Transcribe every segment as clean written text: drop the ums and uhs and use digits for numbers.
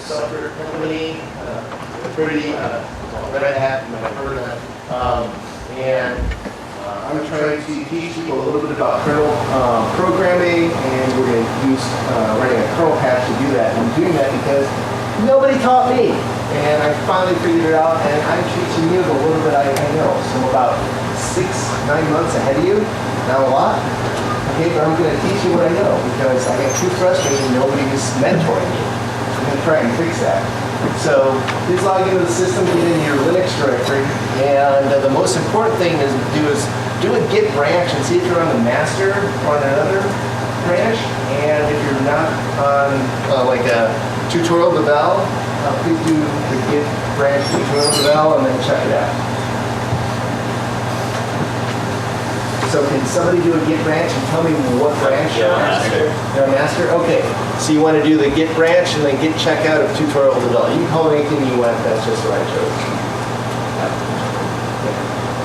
software company, pretty Red Hat, you might have heard of that. I'm trying to teach people a little bit about kernel programming, and we're going to use running a kernel patch to do that. And I'm doing that because nobody taught me, and I finally figured it out, and I'm teaching you the little bit I know. So I'm about 6-9 months ahead of you, not a lot. Okay, but I'm going to teach you what I know because I get too frustrated and nobody was mentoring me. I'm going to try and fix that. So please log into the system, get in your Linux directory, and the most important thing is do a git branch and see if you're on the master or on another branch. And if you're not on like a tutorial devel, please do the git branch tutorial devel and then check it out. So can somebody do a git branch and tell me what branch you're on? You're a master? Okay. So you want to do the git branch and then git checkout of tutorial development. You can call it anything you want, that's just what I chose.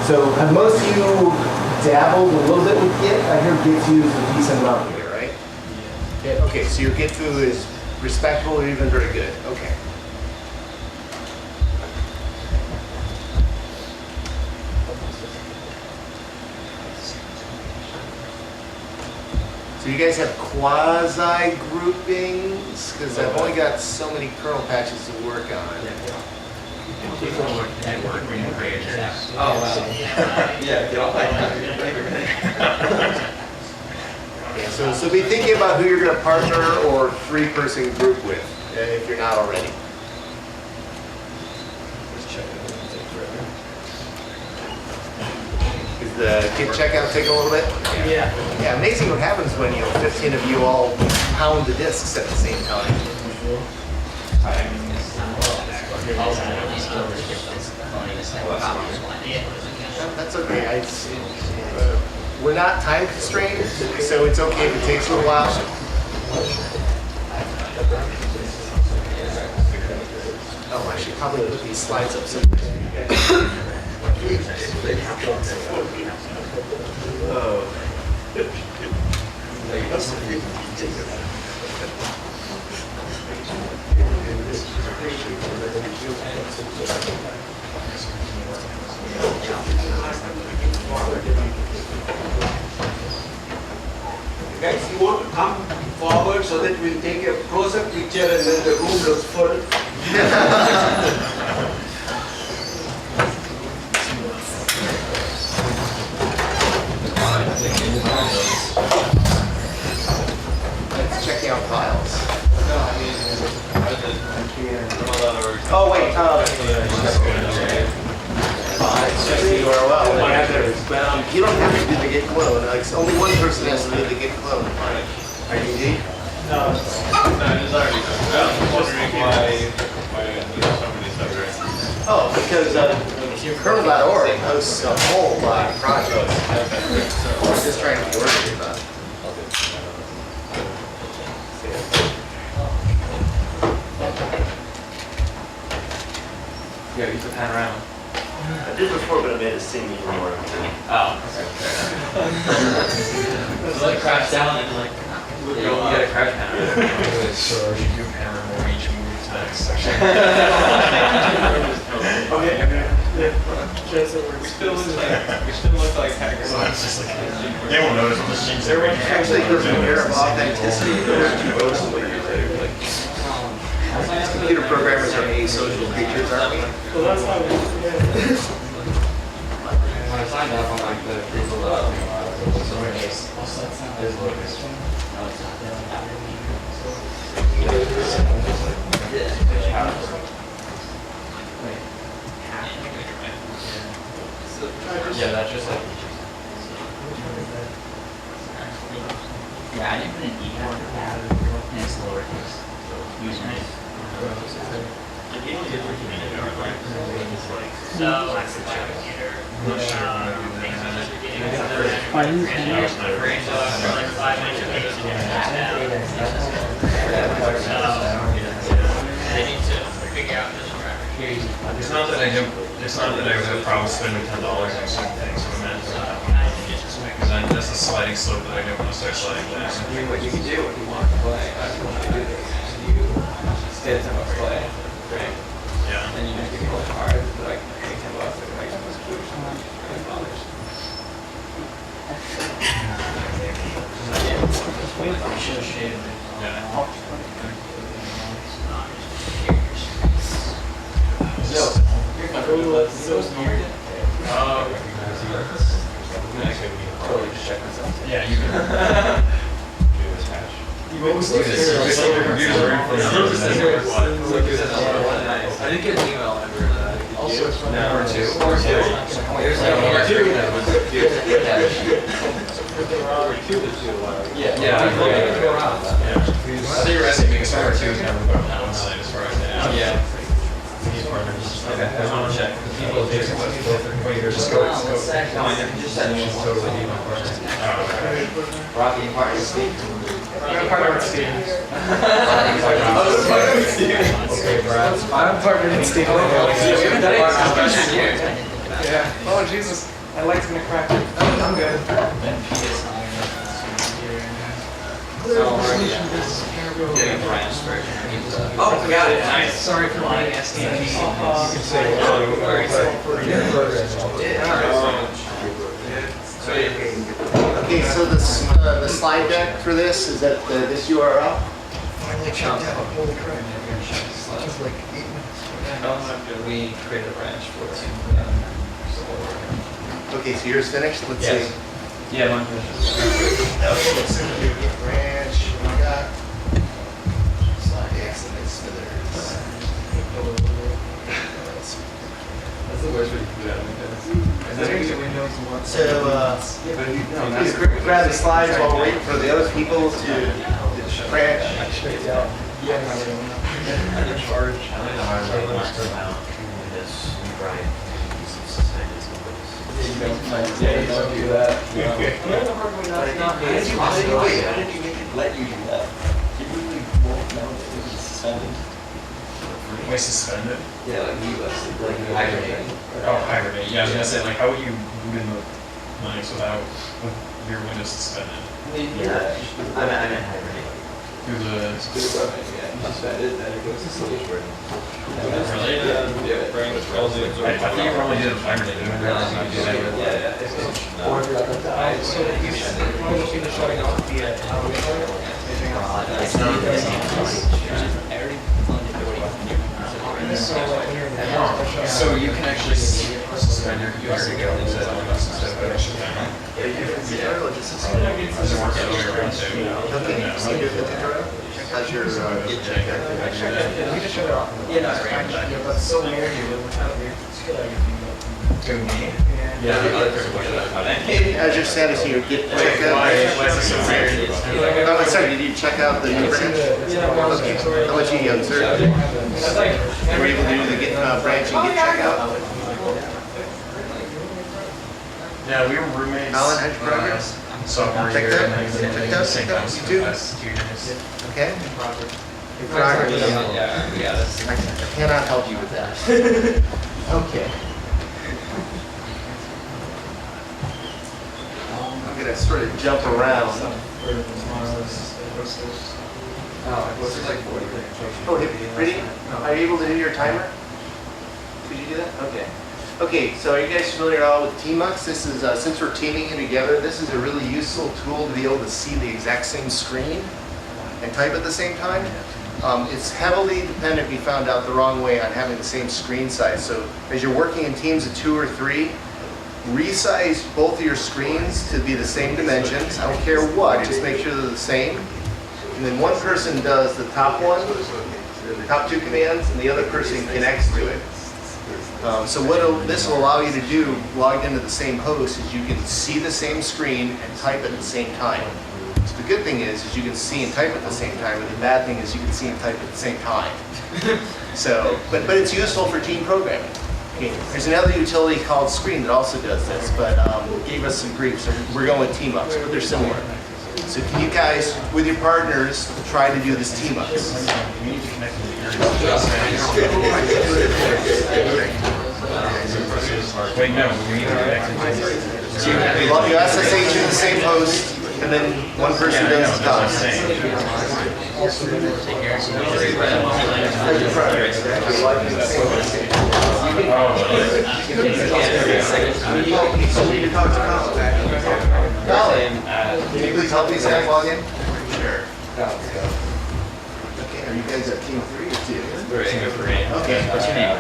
So have most of you dabbled a little bit with Git? I hear Git's used a decent amount here, right? Yeah. Okay, so your Git foo is respectable or even very good. Okay. So you guys have quasi groupings? Because I've only got so many kernel patches to work on. Oh, wow. Yeah, get off yeah, so be thinking about who you're going to partner or three-person group with, if you're not already. Does the git checkout take a little bit? Yeah. Yeah, amazing what happens when 15 of you all pound the disks at the same time. That's okay. We're not time constrained, so it's okay if it takes a little while. Oh, I should probably put these slides up somewhere. Guys, you want to come forward so that we'll take a close-up picture and then the room looks full. Let's check out files. Oh wait, you don't have to do the git clone. Only one person has to do the git clone. Are you indeed? No, it's already done. I was wondering why somebody separates. Oh, because kernel.org hosts a whole lot of projects. We're just trying to be orderly about it. Yeah, use the panorama. I did before, but I made it seem even more. Oh, okay. It's like crash down and like, you get a crash panorama. So you do panorama where each move to the next section. Okay. We still look like hackers. They won't notice what the machines are. Actually, there's an air of authenticity. Computer programmers are asocial creatures, aren't we? Well, that's how When I signed up on like the approval yeah, that's just like yeah, I didn't put an E after that, and it's lowercase. Username. It's not that I have a problem spending $10 on certain things, so I'm because that's a sliding slope that I don't want to start sliding down. I mean, what you can do if you want to play, I don't want to do this. You stay at play. Yeah, you can. I didn't get an email ever. Also, it's fun. Or two. There's like Yeah. Yeah. I think you're asking me because number 2 is never put on that one side as far as now. Yeah. These partners. Okay, I just want to check. People do wait, there's just go. No, I never just said it. Totally new partner. Rocky partner Steve. I'm partnered with Steve. Okay, Brad. I'm partnered with Steve. Yeah. Oh, Jesus. My leg's gonna crack. I'm good. Getting a branch version. Oh, got it. Nice. Sorry for my STD. Okay, so the slide deck for this, is that this URL? Finally checked out. Holy crap. It was like 8 minutes. We created a branch for it. Okay, so yours finished? Let's Yes. see. Yeah, one Let's see. Branch, we got. Yes, and it's That's the worst way to do that. So, please grab the slides while we're waiting for the other people to branch. I did charge. I don't know how to like max them out. This right. Yeah, you don't do that. How did you make it let you do that? You really won't know if it was suspended. Why suspend it? Yeah, like like Hibernate. Oh, hibernate. Yeah, I was gonna say, like, how would you boot in the Linux without your Windows suspended? Yeah, I meant hibernate. Through the Suspended, then it goes to sleep. really? I thought you probably did hibernate. I didn't realize you could do that. Or if you're like a die. So you should be shutting off the So you can actually suspend your computer instead of instead of shutdown. Does it work the other way around too? Okay, so you do the tutorial? How's your, We just shut it off. Yeah, no, it's right. But so weird, it's good. To me? Yeah, the other person. how's your status here? Get checked out? Why is it so weird? Oh, I'm sorry, did you check out the new branch? Okay, I'll let you go, sir. You were able to do the get branch and get checkout? Yeah, we were roommates. Alan, how's your progress? Sophomore Checked year. out? And then we Checked out? same Checked out? house You for do? the last 2 years. Okay? Your progress. Yeah, that's. I cannot help you with that. Okay. I'm gonna sort of jump around. What's it like 40? Oh, hey, ready? Are you able to do your timer? Could you do that? Okay. Okay, so are you guys familiar at all with Tmux? This is, since we're teaming it together, this is a really useful tool to be able to see the exact same screen and type at the same time. It's heavily dependent, we found out, the wrong way on having the same screen size. So as you're working in teams of 2 or 3, resize both of your screens to be the same dimensions. I don't care what, just make sure they're the same. And then one person does the top one, the top 2 commands, and the other person connects to it. So what this will allow you to do, logged into the same host, is you can see the same screen and type at the same time. So the good thing is you can see and type at the same time, but the bad thing is you can see and type at the same time. So, but it's useful for team programming. Okay, there's another utility called Screen that also does this, but gave us some grief, so we're going with Team Ups, but they're similar. So can you guys, with your partners, try to do this Team Ups? Wait, no, we need to connect it. Well, you SSH in the same host, and then one person does the top. Colin, can you please help these guys log in? Sure. team 3 or 2? Team 3. Okay. What's your name?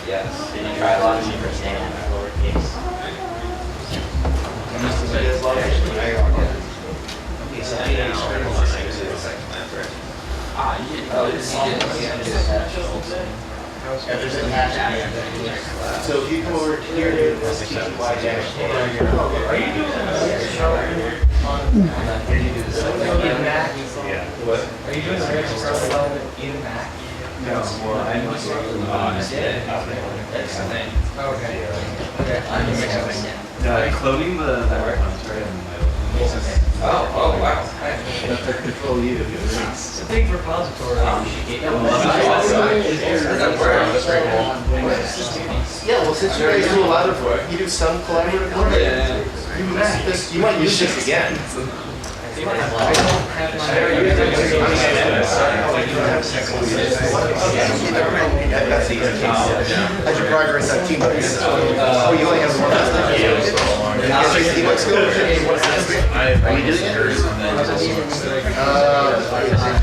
Yes. Did you try launching for name in lowercase? Ah, you did. Oh, this Yeah, there's an hash. So if you come over here to this TTY dash. Are you doing Mac? Yeah. What? Are you doing the RCOS development in Mac? No. Okay. Cloning the Oh, wow. Control you. It's a big repository. Yeah, well, since you guys do a lot of, you do some collaborative work. Yeah. You might use this again. I don't have my. That's easy. How's your progress on team building? Oh, you only have one last time? Yeah. Team building skills? Are you doing it?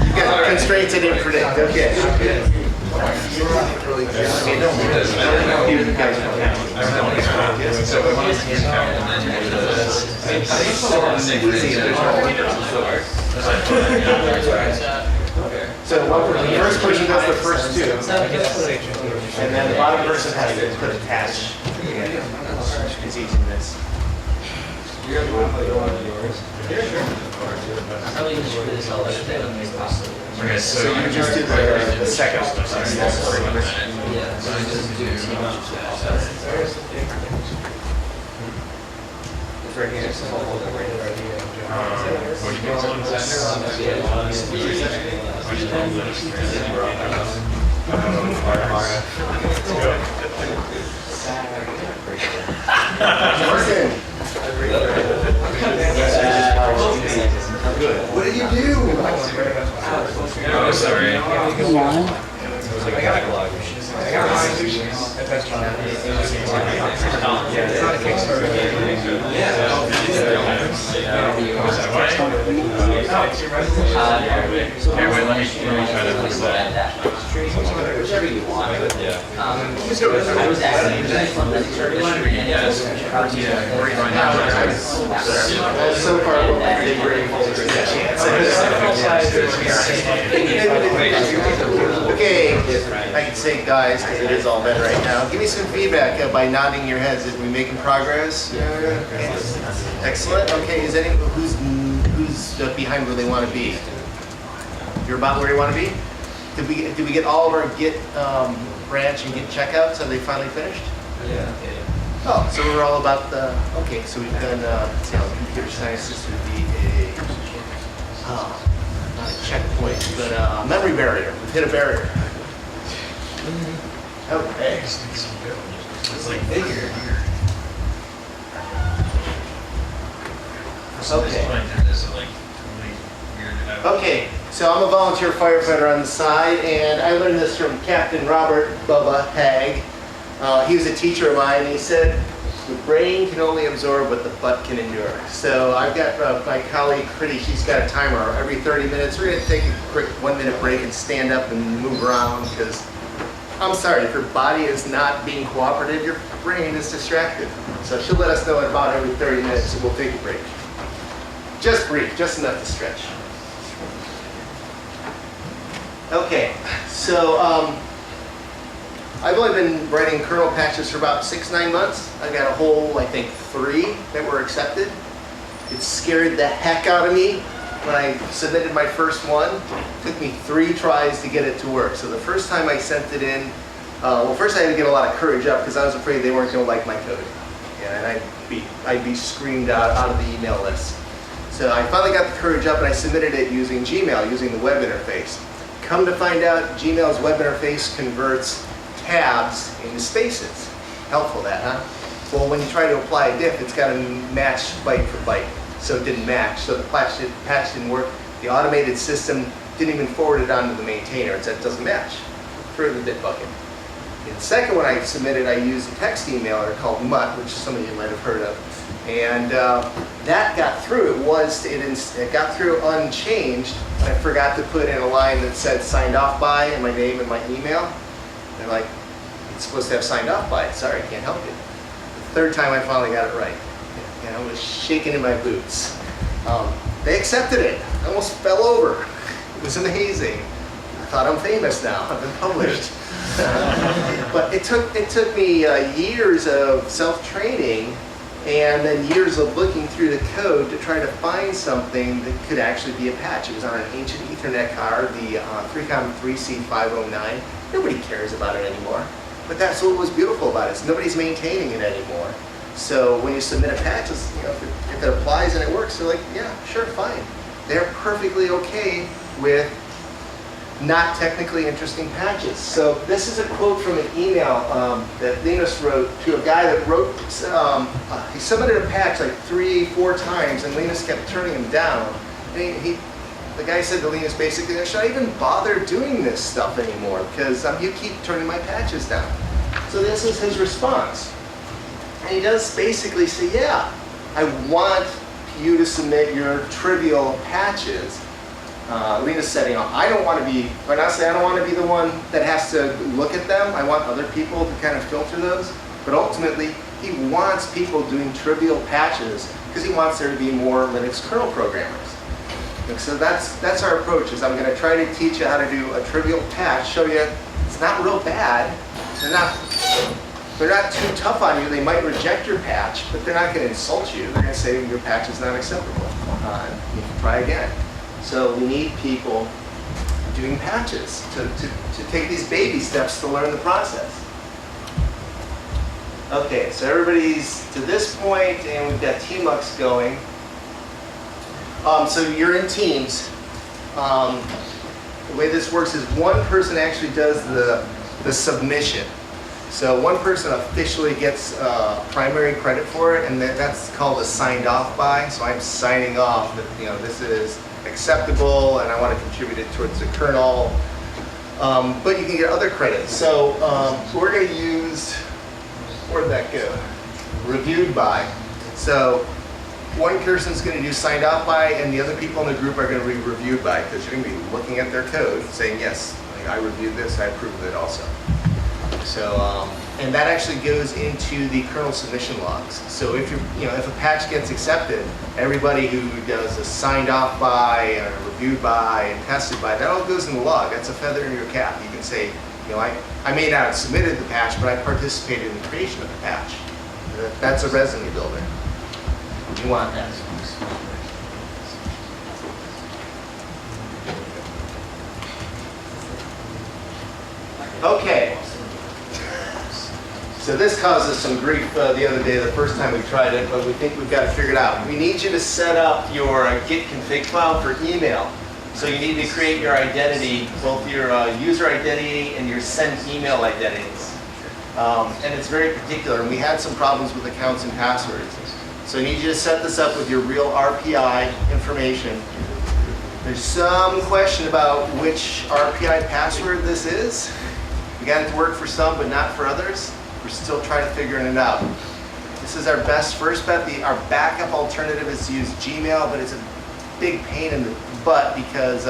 You've got constraints I didn't predict. Okay. So the first person does the first two, and then the bottom person has to put attach. It's easy in this. Probably just for this, I'll let it as possible. Okay, So you just do the second. Yeah, so I just do team up. It's right here. What did you do? Oh, sorry. I got mine too. That's fine. It's not a Let me try to fix that. Whichever you want. Yeah. I was actually from the church. So far, they bring Okay, I can say guys, because it is all men right now. Give me some feedback by nodding your heads. Are we making progress? Excellent. Okay, is any who's behind where they want to be? You're about where you want to be? Did we get all of our Git branch and Git checkouts? Are they finally finished? Yeah. Oh, so we're all about the, okay, so we've done, let's see, computer science, this would be not a checkpoint, but a memory barrier. We've hit a barrier. Okay. It's like bigger. Okay, so I'm a volunteer firefighter on the side, and I learned this from Captain Robert Bubba Hag. He was a teacher of mine, and he said, the brain can only absorb what the butt can endure. So I've got my colleague, Critty, she's got a timer. Every 30 minutes, we're going to take a quick 1-minute break and stand up and move around, because I'm sorry, if your body is not being cooperative, your brain is distracted. So she'll let us know at about every 30 minutes, and we'll take a break. Just brief, just enough to stretch. Okay, so I've only been writing kernel patches for about 6-9 months. I got a whole, I think, 3 that were accepted. It scared the heck out of me when I submitted my first one. It took me 3 tries to get it to work. So the first time I sent it in, well, first I had to get a lot of courage up because I was afraid they weren't going to like my code. Yeah, and I'd be screamed out of the email list. So I finally got the courage up and I submitted it using Gmail, using the web interface. Come to find out, Gmail's web interface converts tabs into spaces. Helpful that, huh? Well, when you try to apply a diff, it's got to match byte for byte. So it didn't match, so the patch didn't work. The automated system didn't even forward it on to the maintainer. It said it doesn't match. Throw it in the bit bucket. In the second one I submitted, I used a text emailer called Mutt, which some of you might have heard of. And that got through. It got through unchanged. I forgot to put in a line that said signed off by and my name and my email. They're like, it's supposed to have signed off by. Sorry, I can't help you. The third time I finally got it right. And I was shaking in my boots. They accepted it. I almost fell over. It was amazing. I thought I'm famous now. I've been published. But it took me years of self-training and then years of looking through the code to try to find something that could actually be a patch. It was on an ancient Ethernet card, the 3COM3C509. Nobody cares about it anymore. But that's what was beautiful about it. Is nobody's maintaining it anymore. So when you submit a patch, if it applies and it works, they're like, yeah, sure, fine. They're perfectly okay with not technically interesting patches. So this is a quote from an email that Linus wrote to a guy that wrote, he submitted a patch like 3-4 times and Linus kept turning him down. And the guy said to Linus basically, should I even bother doing this stuff anymore? Because you keep turning my patches down. So this is his response. And he does basically say, yeah, I want you to submit your trivial patches. Linus said, I don't want to be, quite honestly, I don't want to be the one that has to look at them. I want other people to kind of filter those. But ultimately, he wants people doing trivial patches because he wants there to be more Linux kernel programmers. And so that's our approach, is I'm going to try to teach you how to do a trivial patch, show you it's not real bad. They're not too tough on you. They might reject your patch, but they're not going to insult you. They're going to say your patch is not acceptable. You can try again. So we need people doing patches to take these baby steps to learn the process. Okay, so everybody's to this point, and we've got TMUX going. So you're in teams. The way this works is one person actually does the submission. So one person officially gets primary credit for it, and that's called a signed off by. So I'm signing off that this is acceptable and I want to contribute it towards the kernel. But you can get other credits. So we're going to use, where'd that go? Reviewed by. So one person's going to do signed off by, and the other people in the group are going to be reviewed by, because you're going to be looking at their code saying, yes, I reviewed this, I approved it also. So, and that actually goes into the kernel submission logs. So if if a patch gets accepted, everybody who does a signed off by, and a reviewed by, and tested by, that all goes in the log. That's a feather in your cap. You can say, I may not have submitted the patch, but I participated in the creation of the patch. That's a resume builder. You want that. Okay. So this caused us some grief the other day, the first time we tried it, but we think we've got it figured out. We need you to set up your git config file for email. So you need to create your identity, both your user identity and your send email identities. And it's very particular, and we had some problems with accounts and passwords. So I need you to set this up with your real RPI information. There's some question about which RPI password this is. We got it to work for some, but not for others. We're still trying to figure it out. This is our best first bet. Our backup alternative is to use Gmail, but it's a big pain in the butt because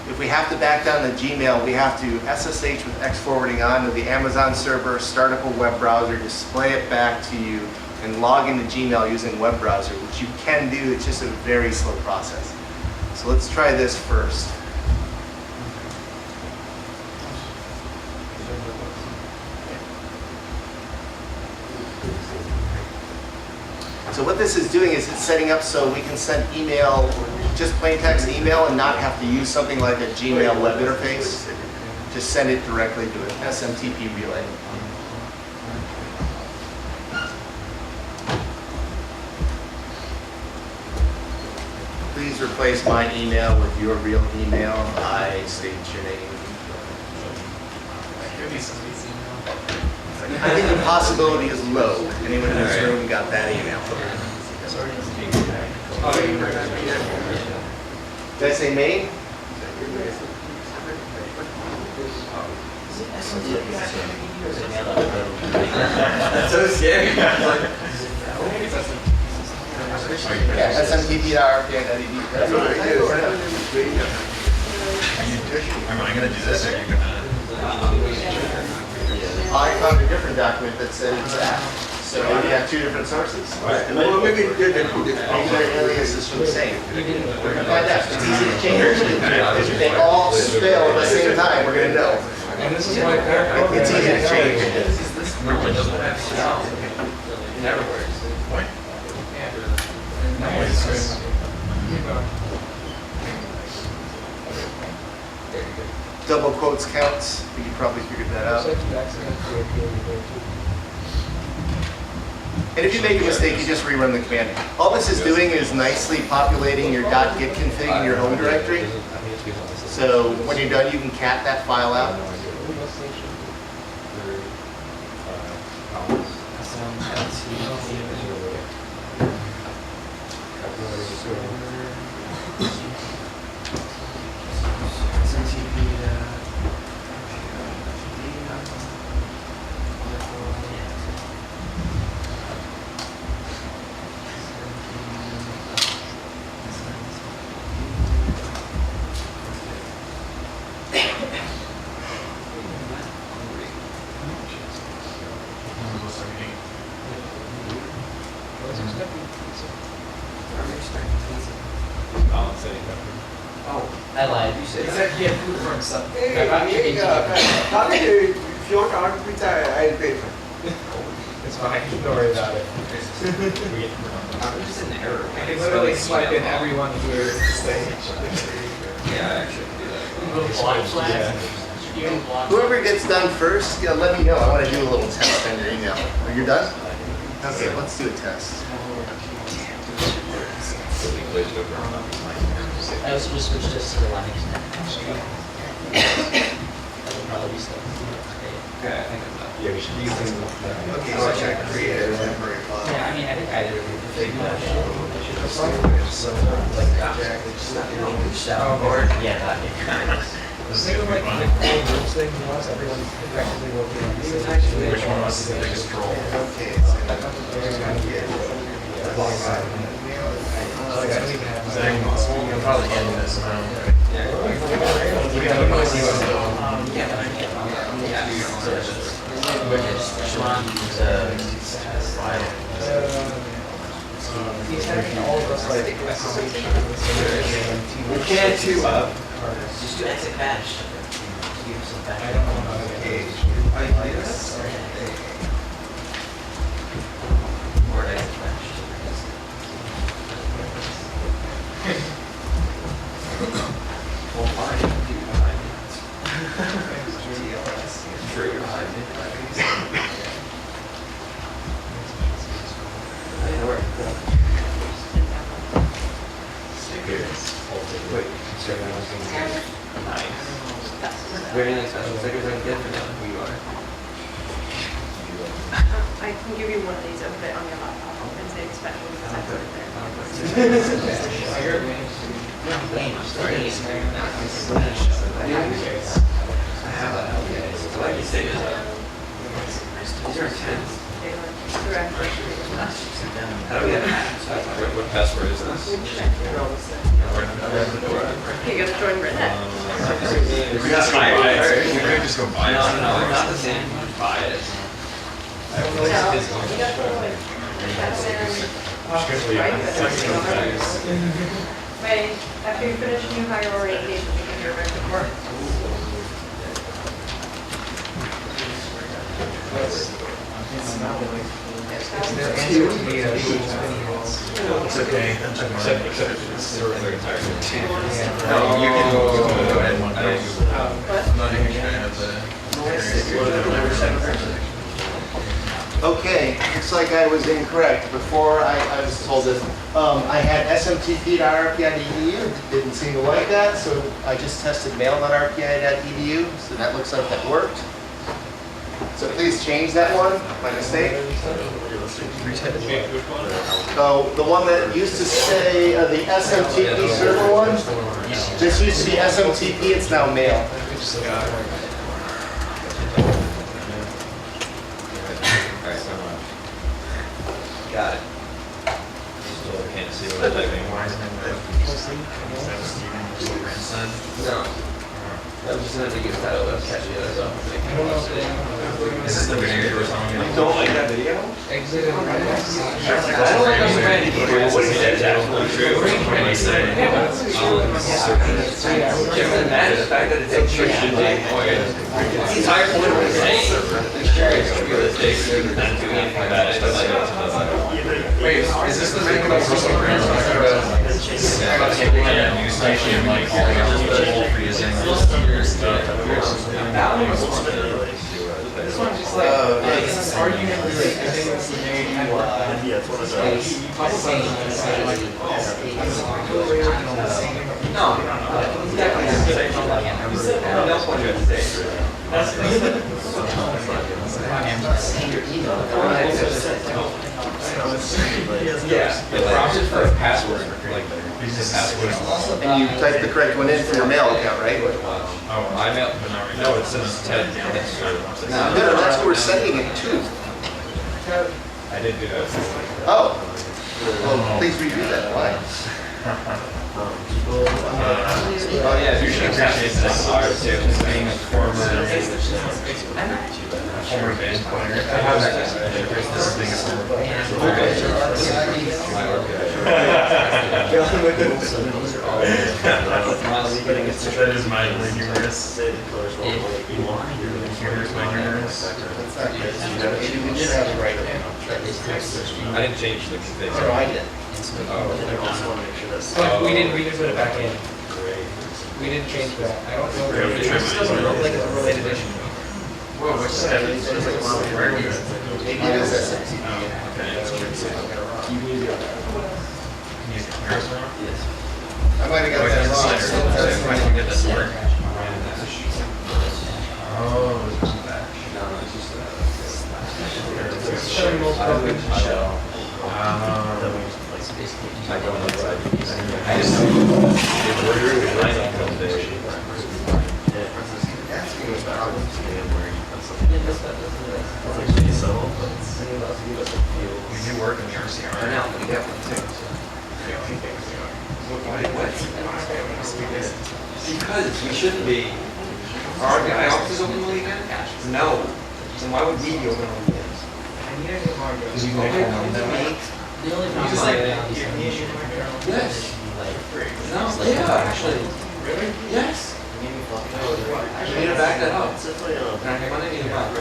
if we have to back down to Gmail, we have to SSH with X forwarding onto the Amazon server, start up a web browser, display it back to you, and log into Gmail using web browser, which you can do. It's just a very slow process. So let's try this first. So what this is doing is it's setting up so we can send email, just plain text email, and not have to use something like a Gmail web interface. Just send it directly to an SMTP relay. Please replace my email with your real email. I state your name. I think the possibility is low. Anyone in this room got that email? Did I say main? So scary. SMTP.RPI.edu. That's what I did. Am I gonna do this or are you gonna? I found a different document that said it's that. So maybe you have two different sources. Well, maybe it did it. Maybe their aliases from the same. We're gonna find out. It's easy to change. If they all spell at the same time, we're gonna know. And this is my background. It's easy to change. Normally doesn't have sound. It never works. Double quotes counts. You probably figured that out. And if you make a mistake, you just rerun the command. All this is doing is nicely populating your .git config in your home directory. So when you're done, you can cat that file out. Oh, I lied. You said. He said he had food for himself. Hey, how did you, if you want to order pizza, I'll pay for it. It's fine. Don't worry about it. I'm just an error. I can literally swipe in everyone here to stay. Yeah, I actually can do that. Whoever gets done first, let me know. I want to do a little test on your email. Are you done? Okay, let's do a test. I also just switched this to the Linux now. That'll probably be stuff. Okay, I think I'm done. Okay, so I check create a temporary file. Yeah, I mean, I think either of you should do that. Or, yeah, that. Same like the whole group thing was, everyone effectively working on the same. Which one was the biggest troll? Okay, Like, I don't even have. You'll probably end this amount. He's having all of us like. We can't do Just do exit batch. Give some back. I don't know how to okay. Or exit batch. Well, fine. Do 5 minutes. True, 5 minutes. Nice. Very nice special stickers I can get for them, who you are. I can give you one of these, over there on your laptop, and say it's special because I put it there. I have that. I like these stickers. These are intense. How do we have what password is this? You gotta join Rednet. We just go buy it. We could just go buy it. No, it's not the same. Buy it. Right, after you finish new hire orientation, you can hear back to work. It's okay. Except No, you can go ahead. I'm not even gonna have the. Okay, looks like I was incorrect. Before I was told that I had smtp.rpi.edu, it didn't seem to like that, so I just tested mail.rpi.edu, so that looks like that worked. So please change that one, my mistake. So the one that used to say the SMTP server one, this used to be SMTP, it's now mail. Got it. Still can't see what I'm typing. Wiseman instead of Steven, just like grandson. No. I was just gonna think it's title of catchy other stuff. Is this the video you were telling me? You don't like that video? Exit and I don't like those brand people. What do you say? That's absolutely true. What do you say? Doesn't matter the fact that it's a Christian thing. The entire point of the thing is sharing realistic. You're not doing anything about it. But like, Wait, is this the thing about personal brands? About taking a news station and like all the other people for using stuff. This one's just like, it's this argument with like, I think it's the married couple. Yeah, it's one of those. no, definitely not safe. No point to say. Yeah, the option for a password, like use password. And you type the correct one in for your mail account, right? Oh, I mailed, but not right now. No, it says Ted. No, that's who we're sending it to. I did do that. Oh. Well, please redo that. Why? Oh yeah, You should appreciate this. Ours too, being a former band player. I have this thing is That is mildly humorous. Humorous, my humorous. I didn't change the thing. Oh, I did. But we didn't put it back in. We didn't change that. I don't know. It doesn't look like it's a related issue. Whoa, what's that? Where are we? I might have got that wrong. I can get this to work. Oh, it's back. I just we do work in the RCR. I know, we got one too. What? Because we shouldn't be. Are our offices open on the weekend? No. Then why would we be open on the weekends? The only problem Just is like- yes. No, yeah, actually. Really? Yes. You need to back that up. Can I Monday need to back?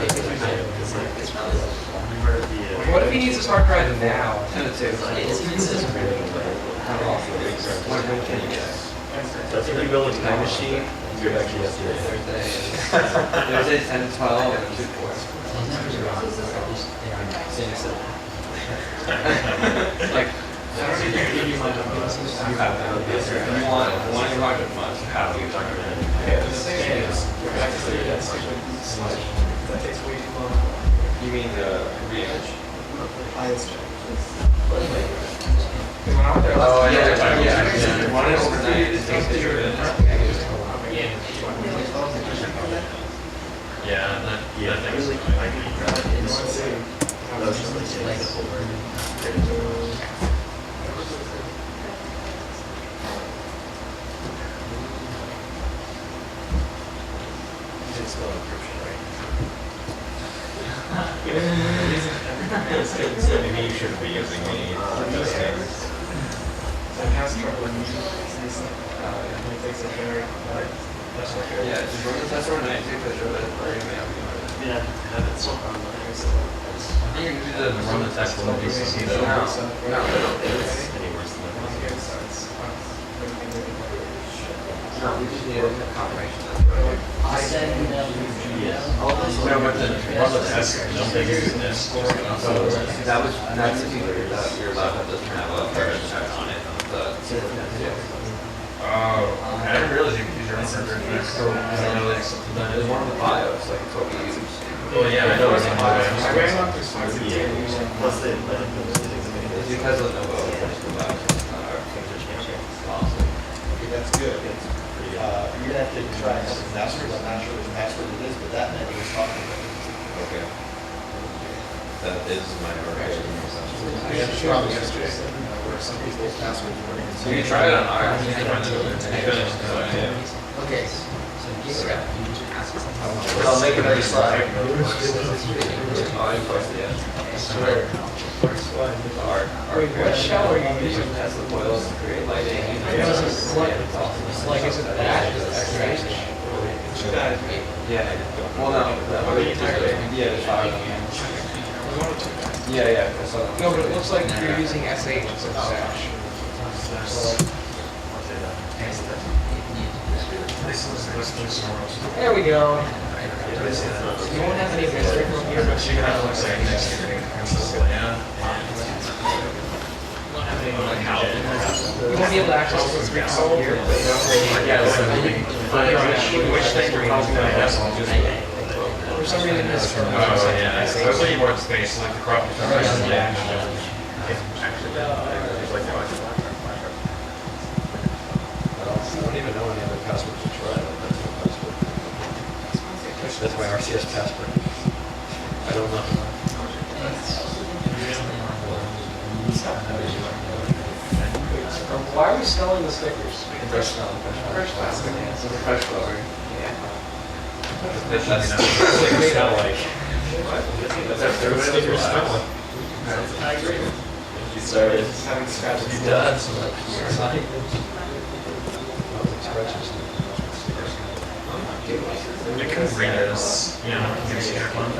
What if he needs a smart drive now? 10 to 2. It's consistent. When can you get it? That's if you build a time machine, you're back to yesterday. Thursday's 10 to 12 and 2 to 4. Like, I don't need to give you my number. You have it. If you want your project much, you have to. You mean the reimage? Oh, Yeah. Want it overnight, it takes picture of it. Yeah, that thing is maybe you shouldn't be using me. Yeah, just run the test overnight, take a picture of it, or you may have Yeah, have it so online. I think you can do that and run the test on BCC though. No, it's any worse than that. No, we just need a confirmation. I said, No, but then Run the test, don't they use this? that's if your laptop doesn't have a printer on it, the single test. Oh, I didn't realize you could use your own printer. I don't really accept that. There's one of the BIOS, like it's what we use. Well, yeah, I know it's on my Plus they let it go to the exam. It's because of the BIOS. Okay, that's good. You're gonna have to try some passwords. I'm not sure which password it is, but that meant he was talking about it. Okay. That is my Probably yesterday. Where some people's passwords were. So you try it on ours. Okay. I'll make another slide. Wait, what shell are you using? That's the boils to create lighting. Like, is it that? Yeah. Well, no. Yeah, the five. Yeah. No, but it looks like you're using SH instead of Sash. There we go. You won't have any mystery from here, but you have like you won't be able to access this from here. Which thing you're using that has all just. For some reason, this from Oh, yeah. I was thinking more space, like the crop. I don't even know any other passwords to try. That's my RCS password. I don't know. Why are we smelling the stickers? Fresh smell. Fresh plastic. Fresh flower. That's what they smell like. That's what stickers smell like. You started. Having scratched. It does. I could read this, you know, gives you fun.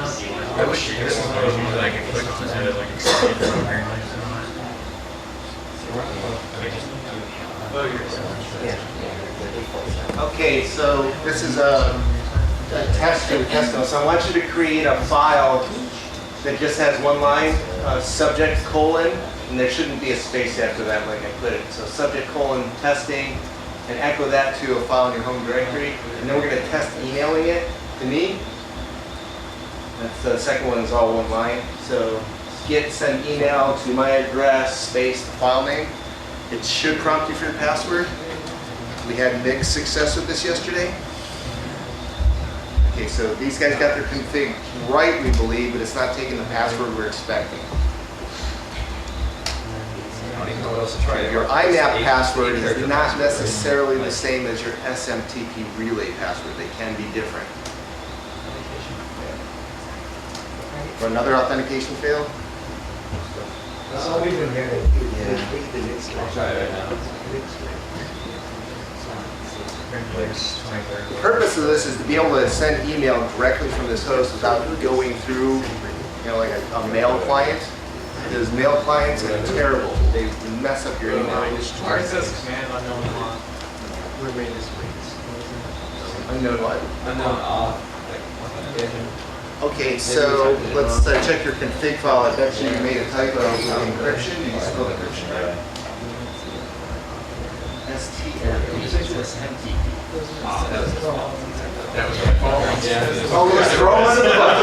I wish this was one of those ones that I could click on and like explain it apparently. Okay, so this is a test for the test notes. So I want you to create a file that just has one line, subject colon, and there shouldn't be a space after that like I put it. So subject colon testing, and echo that to a file in your home directory. And then we're going to test emailing it to me. That's the second one is all one line. So get send email to my address, space, the file name. It should prompt you for your password. We had mixed success with this yesterday. Okay, so these guys got their config right, we believe, but it's not taking the password we're expecting. I don't even know what else to try. Your IMAP password is not necessarily the same as your SMTP relay password. They can be different. For another authentication fail? That's all we've been getting. I'll try it right now. The purpose of this is to be able to send email directly from this host without going through, you know, like a mail client. Because mail clients are terrible. They mess up your email. Ours says command unknown on. Unknown what? Unknown off. Okay, so let's check your config file. I bet you made a typo with encryption. You spell encryption right. STM. That was my fault. Yeah. Oh, let's throw under the bus.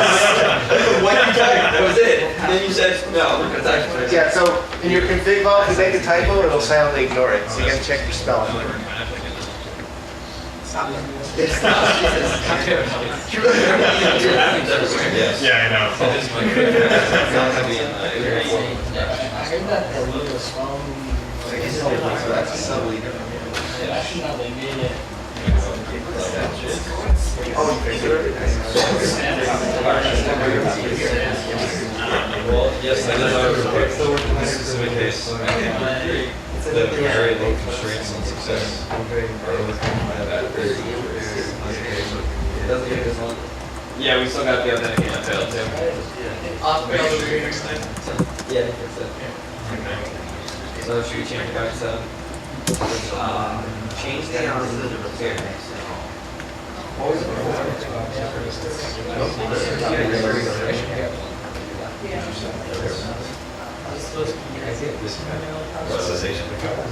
What you typed? That was it. Then you said no. That's actually. Yeah, so in your config file, if you make a typo, it'll silently ignore it. So you gotta check your spelling. It's not. Yeah, I know. So that's a subtly different. Oh, you can do it? Well, yes, I know. In this specific case, the very low constraints on success are overcome by that. Yeah, we still got the authentication that failed too. Make sure you fix that. Yeah, fix it. So should we change it back to 7? Change the here. What was it Cessation to cover.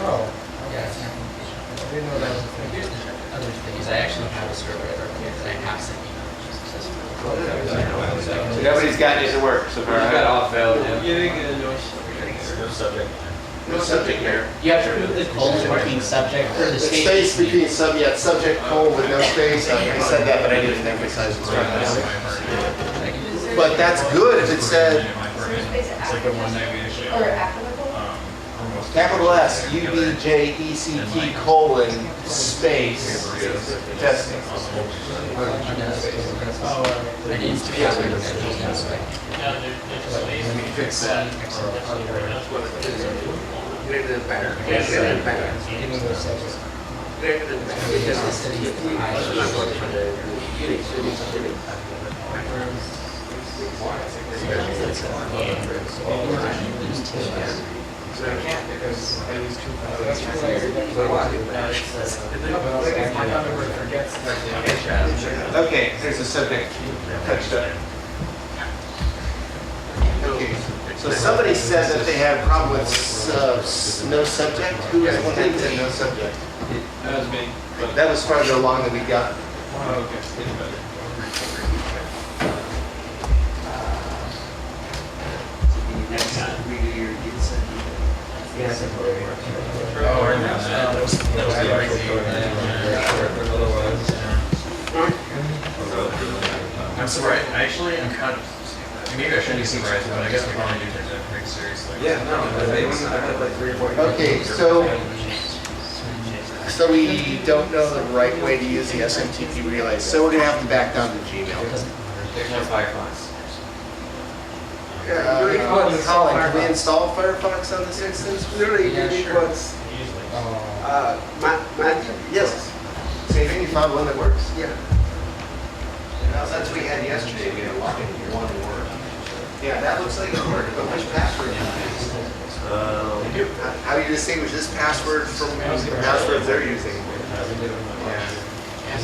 Oh, yeah. I didn't know that was a thing. Other things, I actually have a server that I have sent emails successfully. Nobody's gotten it to work so far. You got all failed. No subject. No subject here. You have to put the colon between subject or the The space. space between subject colon with no space. I said that, but I didn't emphasize the But that's good if it said It's like the one night we actually. Or applicable? Almost. capital S, UBJECT colon space testing. It needs to be upgraded. Let me fix that. Greater than parent. Greater than parent. Greater than So I can't because I use two That's Okay, there's a subject touched up. Okay, so somebody said that they had a problem with no subject. Who was the one that said no subject? That was me. But, That was farther along than we got. oh, okay. It's better. I'm surprised. Actually, I'm kind of. Maybe I shouldn't be surprised, but I guess we probably do take that pretty seriously. Yeah, no, they wouldn't have like 3 or 4. Okay, so we don't know the right way to use the SMTP relay, so we're gonna have to back down to Gmail. There's no Firefox. Colin, can we install Firefox on this instance? Literally, it was, Matthew? Yes. Same thing, you found one that works? Yeah. Now, that's what we had yesterday, we had a lot in one word. Yeah, that looks like it worked, but which password did you use? How do you distinguish this password from the passwords they're using?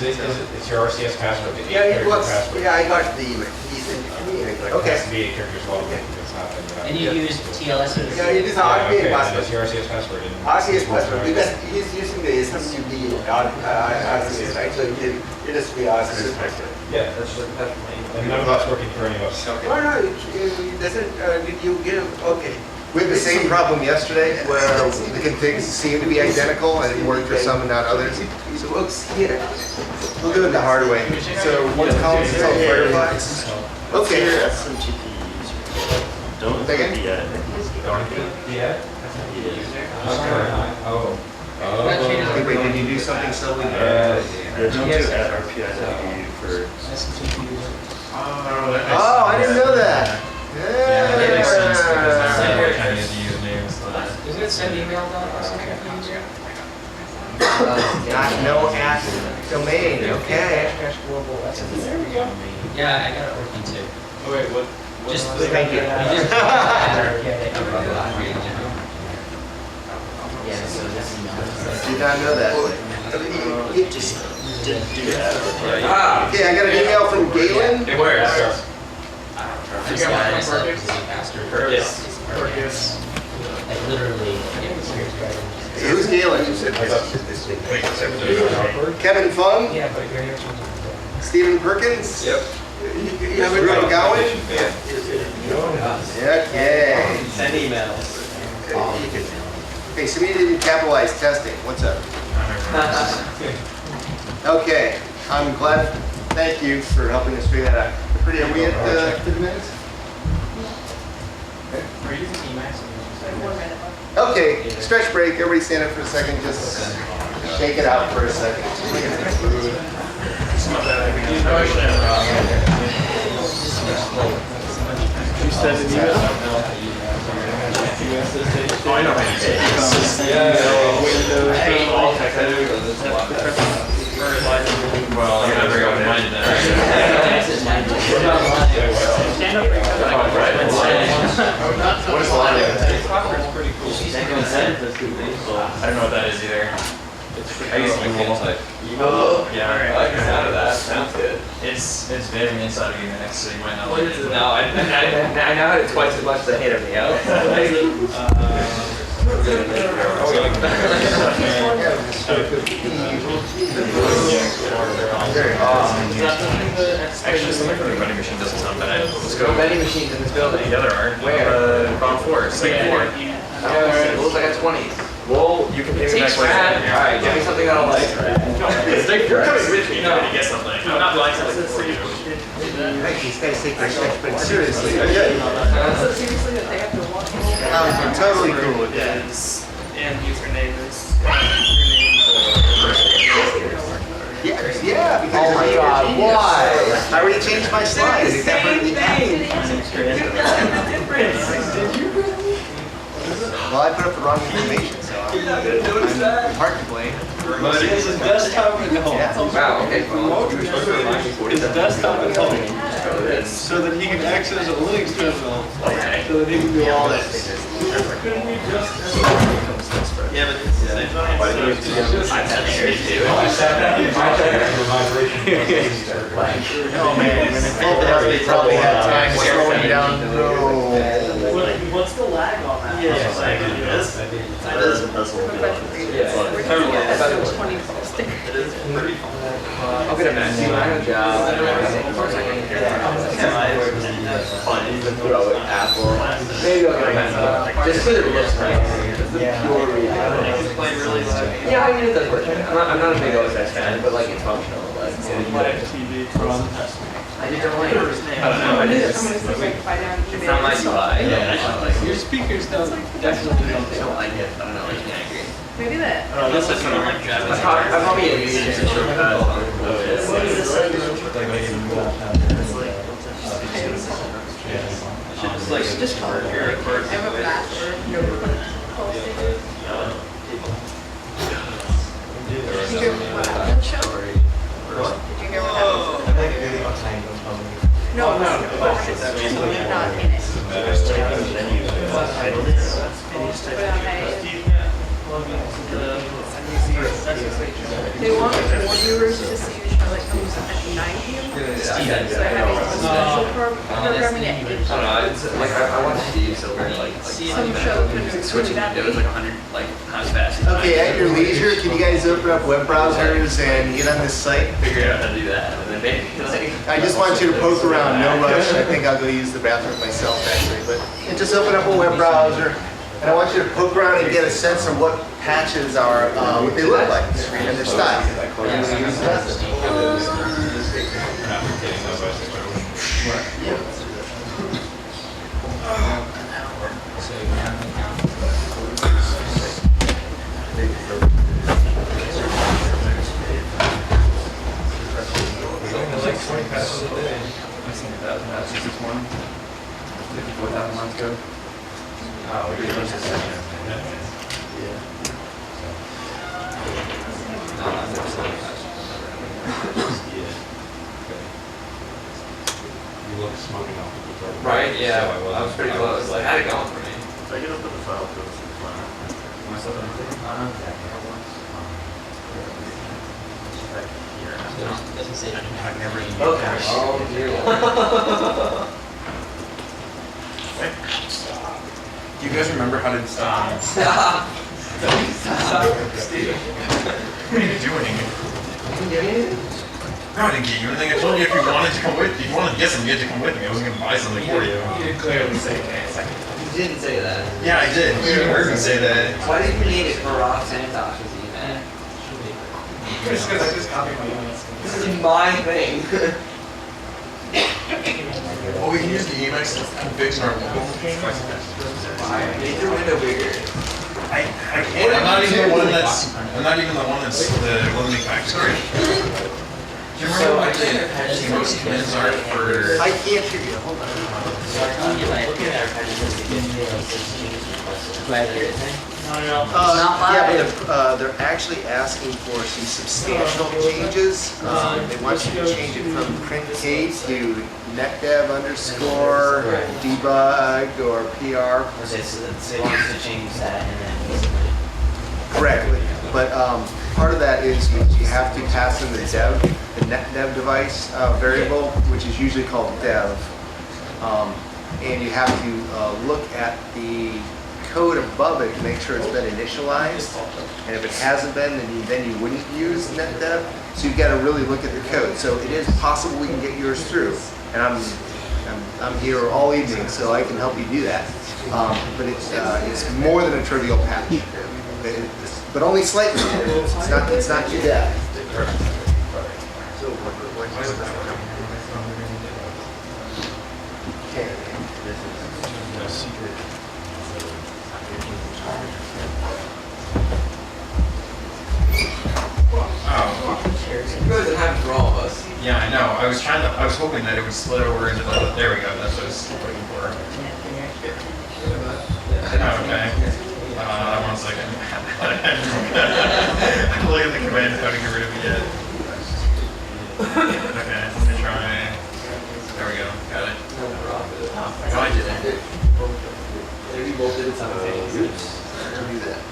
It's your RCS password? Yeah, it was, yeah, I got the email. He sent it to me. I got it. Okay. It has to be 8 characters long. It's not And you use TLS? Yeah, it is an RPA password. That's your RCS password. and- RCS password, because he's using the SMTP RCS, right? So it has to be RCS password. Yeah, that's and none of that's working for any of us. Oh, no, it doesn't, did you give, okay. We had the same problem yesterday where the configs seemed to be identical and it worked for some and not others. It works here. We'll do it the hard way. So once Colin's installed Firefox. Okay. Don't Say again? forget. Yeah? Oh. Wait, did you do something silly? Yeah, don't do at RPI for. Oh, I didn't know that. Yeah, that makes sense because they're Yeah. trying to use the usernames. Isn't it send email down or something? Not no at domain, okay. Dash global, that's There we go. Yeah, I got it working too. Oh wait, what? Just Thank you. Yeah, so that's email. Did not know that. You just didn't do that. Okay, I got an email from Galen. It works. I just got myself to the pastor. Like literally. Who's Galen? Kevin Fung? Yeah, but your ears are. Stephen Perkins? Yep. Ruben Gowan? Okay. Send emails. Okay, so we didn't capitalize testing. What's up? Okay, I'm glad. Thank you for helping us figure that out. Pretty, are we at 50 minutes? Are you using Emacs? Like 1 minute left. Okay, stretch break. Everybody stand up for a second. Just shake it out for a second. You send an email? Oh, I know how you say well, you're not very open-minded then. What is line? I don't know what that is either. I use Google type. Yeah, I like the sound of that. Sounds good. It's very inside of Emacs, so you might not like it. No, I know it twice as much as I hate everything else. Actually, something from the vending machine doesn't sound bad. Let's There are go. vending machines in this building. Yeah, there are. Where? Bottom floor, second floor. It looks like a 20s. Well, you can take next rad. Alright, give me something that I like. We're coming with me. No. To get something. No, not like something for you. Hey, these guys take their steps pretty seriously. So seriously that they have to walk in. I'm totally cool with that. And username is. Yeah, because Oh my god, why? I already changed my slides. It's definitely Well, I put up the wrong information, so I'm hard to blame. But it's his best time at home. Wow, okay, well, you were supposed to remind me 47. His best time at home. So that he can access a Linux terminal. So that he can do all this. Yeah, but it's the same thing. I've had errors too. Oh man, when they pulled it up, they probably had time slowing down the road. What's the lag on that? Yeah, it's like this. That is a puzzle. We're gonna get that to 20 stick. It is pretty fun. I'll get a messy line job. Of course I can hear that. Fun. Throw it, Apple. Maybe I'll get a messy. Just because it looks nice. Yeah. Yeah, I mean it does work. I'm not a big OS fan, but like it's functional. Like, TV from I just don't like it. I don't know. I I knew that just, somebody was like by down it's not my UI. Yeah, I don't like your it. speakers don't definitely don't. I don't like it. I don't know. I can't agree. maybe that. Unless it's kind of like Java. I probably at least use a shortcut. It's like just hard here at first. I have a bathroom. No call stickers. Did you hear what happened, show? Did you hear what happened? I think really on time goes probably. No, not in it. Put it on They want more viewers to see your show that comes at 9 p.m. So I have a special programming at 8. I don't know. It's like I watch Steve Silver like Some show can switching that videos like 100 like times fast. Okay, at your leisure, can you guys open up web browsers and get on this site? Figure out how to do that, and then maybe like. I just want you to poke around, no rush. I think I'll go use the bathroom myself actually, but just open up a web browser. And I want you to poke around and get a sense of what patches are, what they look like, and their style. Like 20 patches a day. I've seen 1,000 patches this morning. 54,000 months ago. Oh, we're doing this second. No, I've never seen any patches. You look smoking off the guitar. Right, yeah. So I was pretty close. Like, I had it going for me. If I get up with the file, goes to the file. Myself and Back here. Doesn't say I've never even used Okay. that. Oh, dear. Do you guys remember how to stop? Steve. What are you doing? No, I didn't get you anything. I told you if you wanted to come with, if you wanted to get something, you had to come with me. I wasn't going to buy something for you. You did clearly say that. You didn't say that. Yeah, I did. You heard me say that. Why did you need it for Rock Santosh's email? Just because I just copied my emails. This is my thing. Oh, we can use the Emacs configs in our local. Make your window bigger. I can't. I'm not even the one that's. I'm not even the one that's the limiting factor. Do you remember what the most commands are for? I can't hear you, hold on. Yeah, but they're actually asking for some substantial changes. They want you to change it from print K to netdev underscore debug or PR. Okay, so they want us to change that and then. Correctly. But part of that is you have to pass in the netdev device variable, which is usually called dev. And you have to look at the code above it to make sure it's been initialized. And if it hasn't been, then you wouldn't use netdev. So you've got to really look at the code. So it is possible we can get yours through. And I'm here all evening, so I can help you do that. But it's more than a trivial patch. but only slightly. It's not too bad. You guys have it for all of us. Yeah, I know. I was hoping that it would split over into the, there we go, that's what I was looking for. Oh, okay. 1 second. I'm looking at the command, how to get rid of it yet. Okay, let me try. There we go, got it. Oh, I did it. Maybe both did it simultaneously. Do that.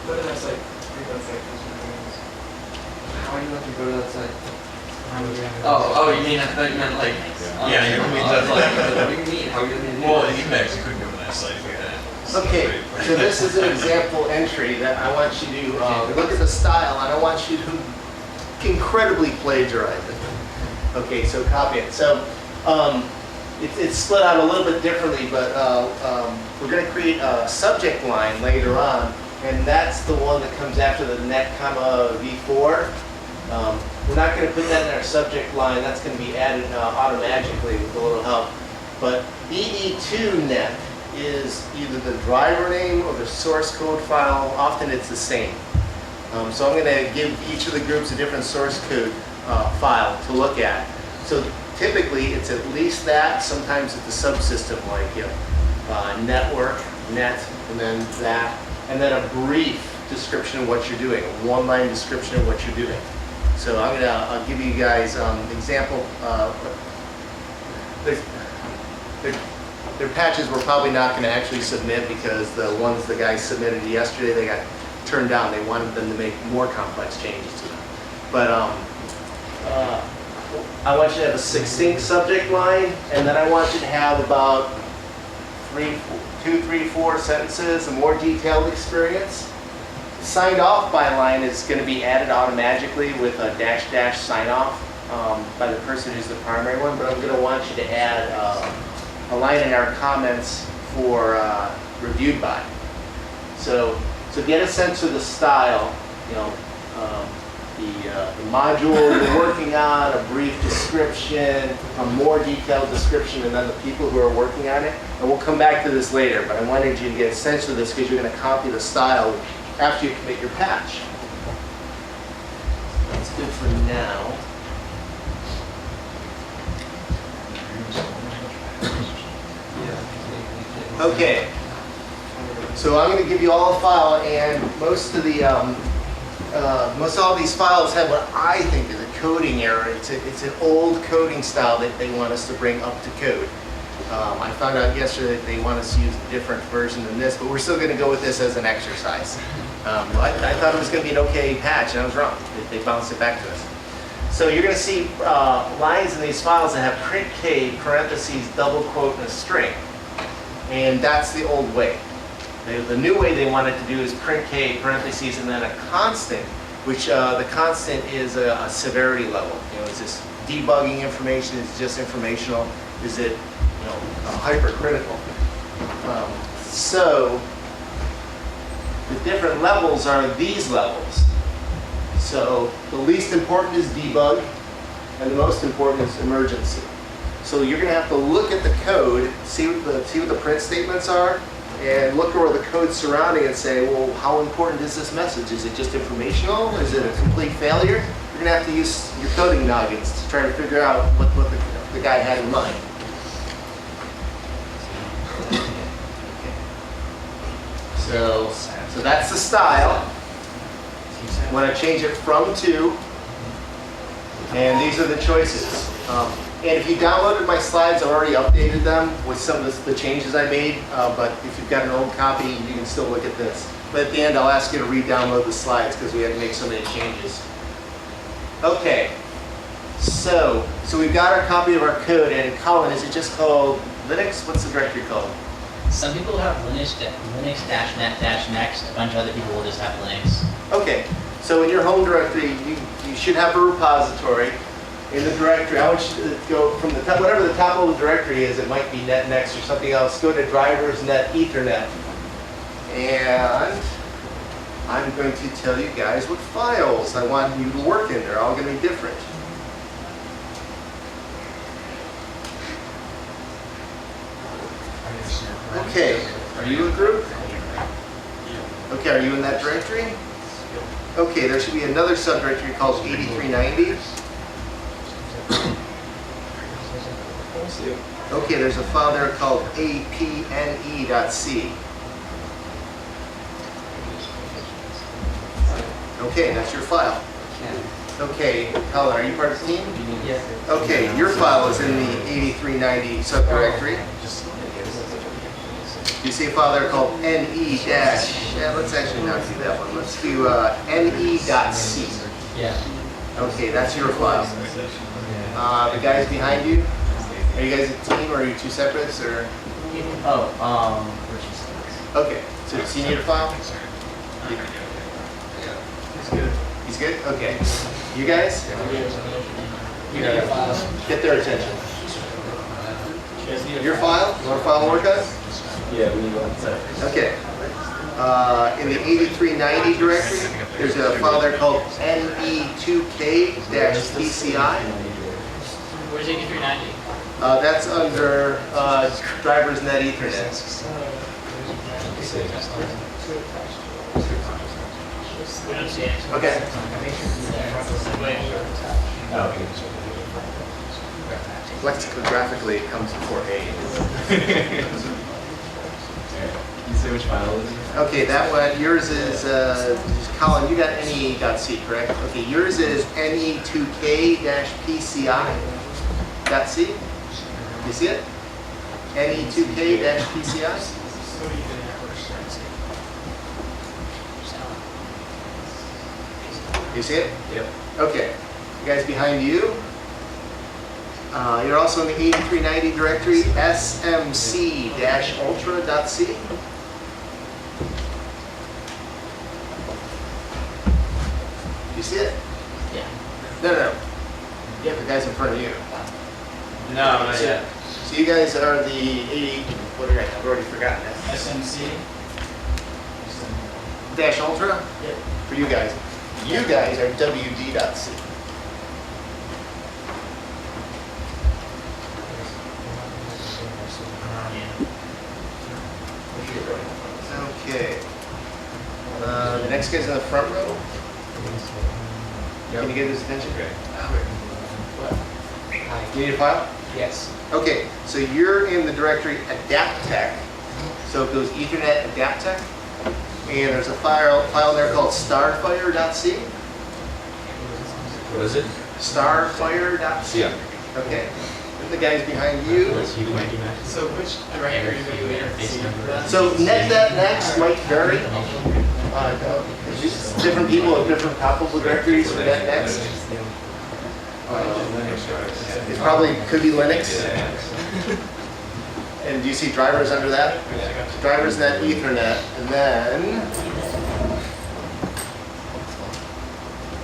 Go to that site. Read that site. How are you going to go to that site? Oh, you mean, I thought you meant like. Yeah, you mean I was that. like, what do you mean? How are you going to do Well, that? you actually couldn't go to that site if we had. Okay, so this is an example entry that I want you to look at the style, and I want you to incredibly plagiarize it. Okay, so copy it. So it's split out a little bit differently, but we're going to create a subject line later on, and that's the one that comes after the net comma v4. We're not going to put that in our subject line. That's going to be added automatically with a little help. But EE2 net is either the driver name or the source code file. Often it's the same. So I'm going to give each of the groups a different source code file to look at. So typically it's at least that. Sometimes it's a subsystem like network, net, and then that, and then a brief description of what you're doing, a one-line description of what you're doing. So I'll give you guys example. Their patches we're probably not going to actually submit because the ones the guys submitted yesterday, they got turned down. They wanted them to make more complex changes to them. But I want you to have a succinct subject line, and then I want you to have about 2, 3, 4 sentences, a more detailed experience. Signed off by line is going to be added automatically with a -- sign off by the person who's the primary one, but I'm going to want you to add a line in our comments for reviewed by. So get a sense of the style, the module you're working on, a brief description, a more detailed description, and then the people who are working on it. And we'll come back to this later, but I wanted you to get a sense of this because you're going to copy the style after you commit your patch. That's good for now. Okay, so I'm going to give you all a file, and most of all these files have what I think is a coding error. It's an old coding style that they want us to bring up to code. I found out yesterday that they want us to use a different version than this, but we're still going to go with this as an exercise. I thought it was going to be an okay patch, and I was wrong. They bounced it back to us. So you're going to see lines in these files that have print K, parentheses, double quote, and a string. And that's the old way. The new way they wanted to do is print K, parentheses, and then a constant, which the constant is a severity level. Is this debugging information? Is it just informational? Is it hypercritical? So the different levels are these levels. So the least important is debug, and the most important is emergency. So you're going to have to look at the code, see what the print statements are, and look over the code surrounding it and say, well, how important is this message? Is it just informational? Is it a complete failure? You're going to have to use your coding noggins to try to figure out what the guy had in mind. So that's the style. I'm going to change it from to, and these are the choices. And if you downloaded my slides, I've already updated them with some of the changes I made, but if you've got an old copy, you can still look at this. But at the end, I'll ask you to re-download the slides because we had to make so many changes. Okay, so we've got our copy of our code, and Colin, is it just called Linux? What's the directory called? Some people have Linux-net-next, a bunch of other people will just have Linux. Okay, so in your home directory, you should have a repository. In the directory, I want you to go from the top, whatever the top of the directory is, it might be netnext or something else, go to drivers net ethernet. And I'm going to tell you guys what files I want you to work in. They're all going to be different. Okay, are you a group? Okay, are you in that directory? Okay, there should be another subdirectory called 8390. Okay, there's a file there called apne.c. Okay, that's your file. Okay, Colin, are you part of the team? Yes. Okay, your file is in the 8390 subdirectory. You see a file there called ne dash, let's actually not do that one. Let's do ne.c. Yeah. Okay, that's your file. The guys behind you, are you guys a team or are you two separates or? We're just. Okay, so does he need a file? He's good. He's good? Okay. You guys? You need a file. Get their attention. Your file? You want a file to work on? Yeah, we need one set. Okay. In the 8390 directory, there's a file there called ne2k-pci. Where's 8390? That's under drivers net ethernet. We don't see it. Okay. Lexicographically, it comes before A. You say which file is it? Okay, that one, yours is, Colin, you got ne.c, correct? Okay, yours is ne2k-pci.c. You see it? ne2k-pci? You see it? Yep. Okay. You guys behind you? You're also in the 8390 directory, smc-ultra.c. You see it? Yeah. No. You have the guys in front of you. No, not yet. So you guys are the 80, what are you, I've already forgotten it. SMC? Dash Ultra? Yep. For you guys. You guys are wd.c. Okay. The next guy's in the front row. Can you get his attention? You need a file? Yes. Okay, so you're in the directory adaptech. So it goes Ethernet adaptech. And there's a file there called starfire.c. What is it? Starfire.c. Yeah. Okay. And the guys behind you. So which directory do you interface with? So net.next might vary. Different people have different compatible directories for netnext. It probably could be Linux. And do you see drivers under that? Drivers net Ethernet. And then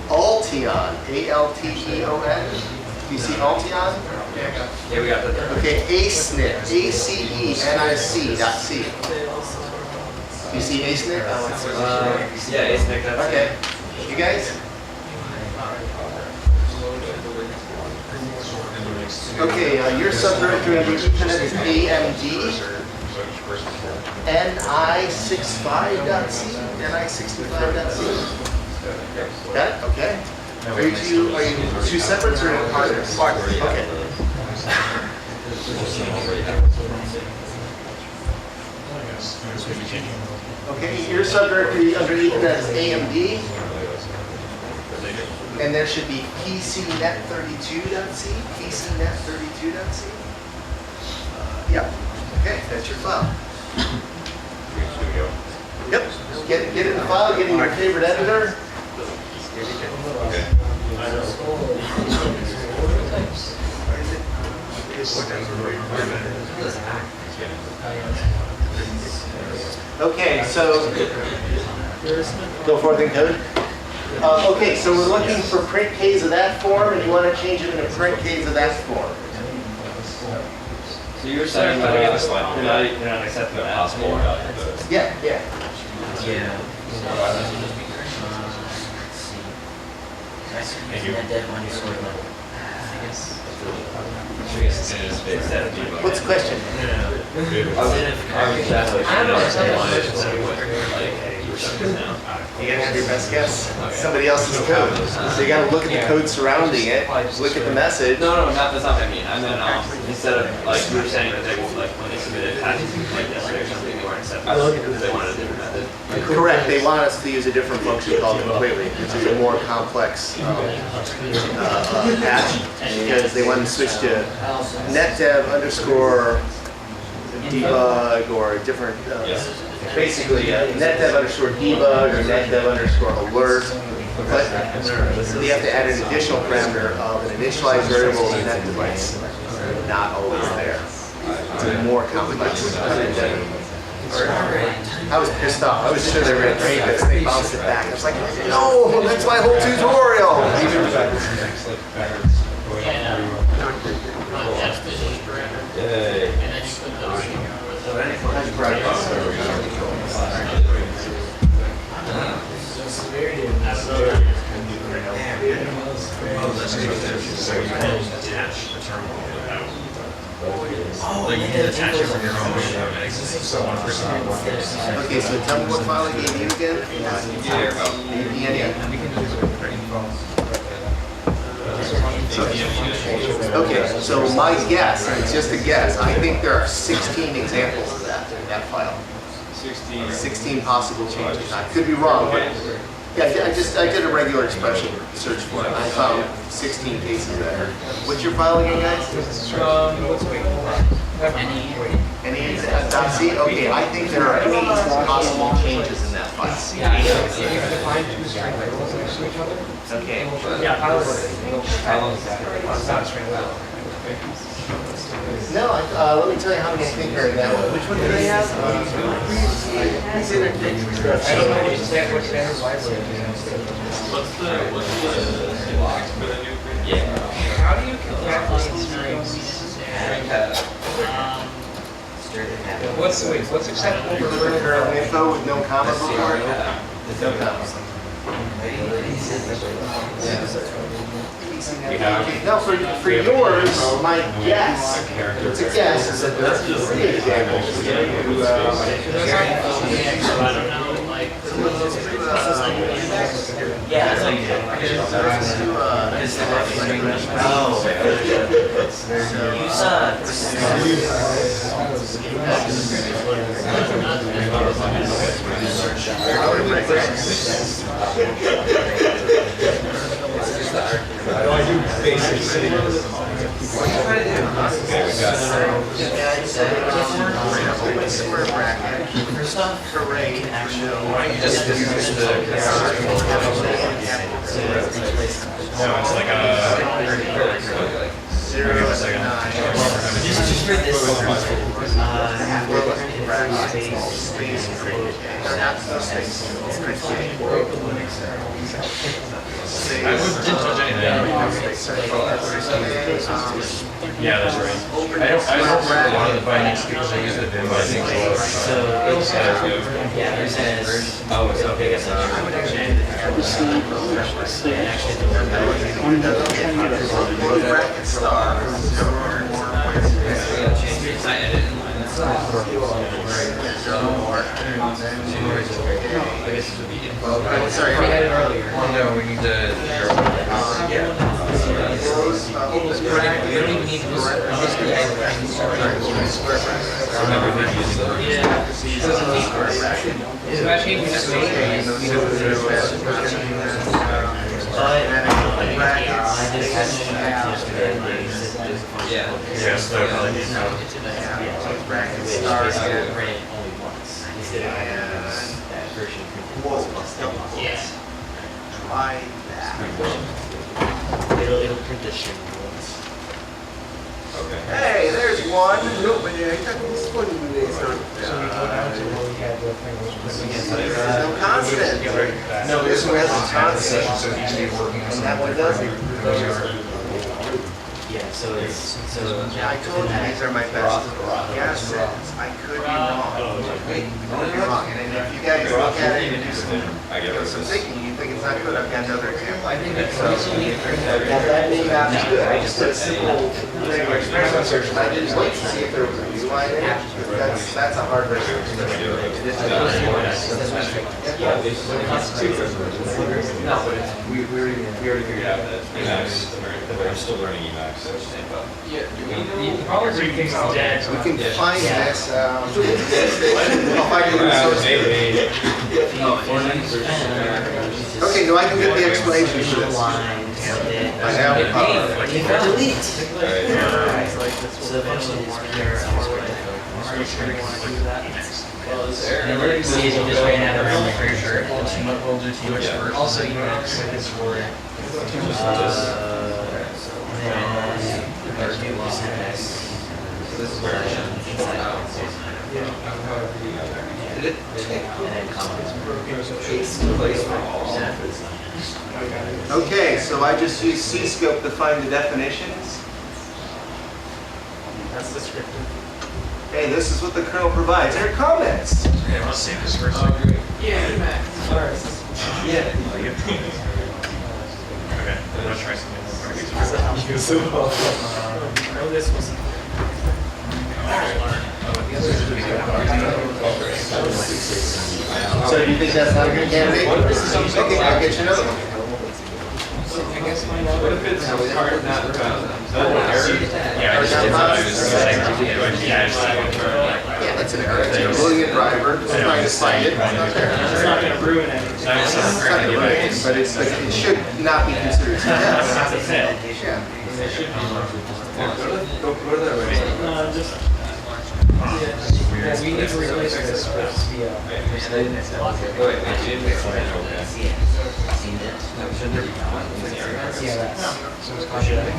Alteon, A-L-T-E-O-N. Do you see Alteon? Yeah, we got that. Okay, ACENIC, A-C-E-N-I-C.C. Do you see ACENIC? Yeah, it's Nick. That's Okay. You guys? Okay, your subdirectory under Ethernet is AMD, NI65.c, NI65.c. Got it? Okay. Are you two separates or partners? Okay. Okay, your subdirectory under Ethernet is AMD. And there should be PCNet32.c, PCNet32.c. Yeah, okay, that's your file. Yep, get it in the file, get in your favorite editor. Okay, so go forth in code. Okay, so we're looking for print Ks of that form, and you want to change it into print Ks of that form. So you were saying that you're not accepting the possible. Yeah, yeah. Yeah. Thank you. What's the question? You gotta have your best guess. Somebody else's code. So you gotta look at the code surrounding it, look at the message. No, that's not what I mean. I meant instead of like you were saying that they will like when they submit a package like yesterday or something, they weren't accepting because they wanted a different method. Correct. They want us to use a different function called completely, which is a more complex patch, because they want to switch to netdev underscore debug or different, basically netdev underscore debug or netdev underscore alert. But they have to add an additional parameter of an initialized variable in that device. Not always there. It's more complex. I was pissed off. I was sure they were going to break this. They bounced it back. I was like, no, that's my whole tutorial. Okay, so tell me what file I gave you again. Okay, so my guess, and it's just a guess, I think there are 16 examples of that in that file. 16 possible changes. I could be wrong, but yeah, I did a regular expression search for it. I found 16 cases there. What's your file again, guys? Any.c? Okay, I think there are 8 possible changes in that file. Okay. No, let me tell you how many I think are in that one. Which one did I have? I don't know which standard library. How do you calculate strings? What's acceptable for Kernel info with no comma before it? No commas. Now for yours, my guess, it's a guess, is that there are 3 examples. Yeah, it's like How do I do basic city? What are you trying to do? Square bracket. For stuff. Array. Why don't you just use the no, it's like a 0, 9. just for this Space. They're not space. I didn't touch anything. Yeah, that's right. I don't really want the bindings because I use the bin binding. so it says Oh, it's okay. Bracket star. Sorry, we had it earlier. Well, no, we need to. We don't even need to do so actually, we just make it. Yes, Bracket star. yes. Try that. It'll print the string once. Hey, there's one. No, but I thought this one is not. No constant. No, this one has a constant. And that one doesn't. Yeah, so it's, so. I told you these are my best guesses. I could be wrong. I could be wrong. And if you guys look at it and do some thinking, you think it's not good, I've got another example. I think it's That may not be good. I just did a simple regular experiment search and I didn't wait to see if there was a new line in it. That's a hard research. No, but it's, we already figured out that Emacs, I'm still learning Emacs. Yeah, The problem is everything's dead. We can find this, I'll find it in the source. Okay, no, I can get the explanation for this. I have, Delete. So the function is pure and what you see is you just ran out of room for your shirt. Also, you want to click this for it. okay, so I just used C-scope to find the definitions. That's descriptive. Hey, this is what the kernel provides. There are comments. Okay, I'll save this first. Yeah, Matt. Alright. Yeah. Okay, I'm gonna try something. Oh, this was. So do you think that's not a good candidate? Okay, I'll get you another one. What if it's hard not about? Yeah, I just did that. Yeah, that's an error. It's a Boolean driver. Just trying to find it. It's not there. It's not gonna ruin anything. It's not gonna ruin it, but it should not be considered a success. Yeah. Go to that way. Just. Yeah, we need to replace this with the. Yeah, that's. So it's cautionary.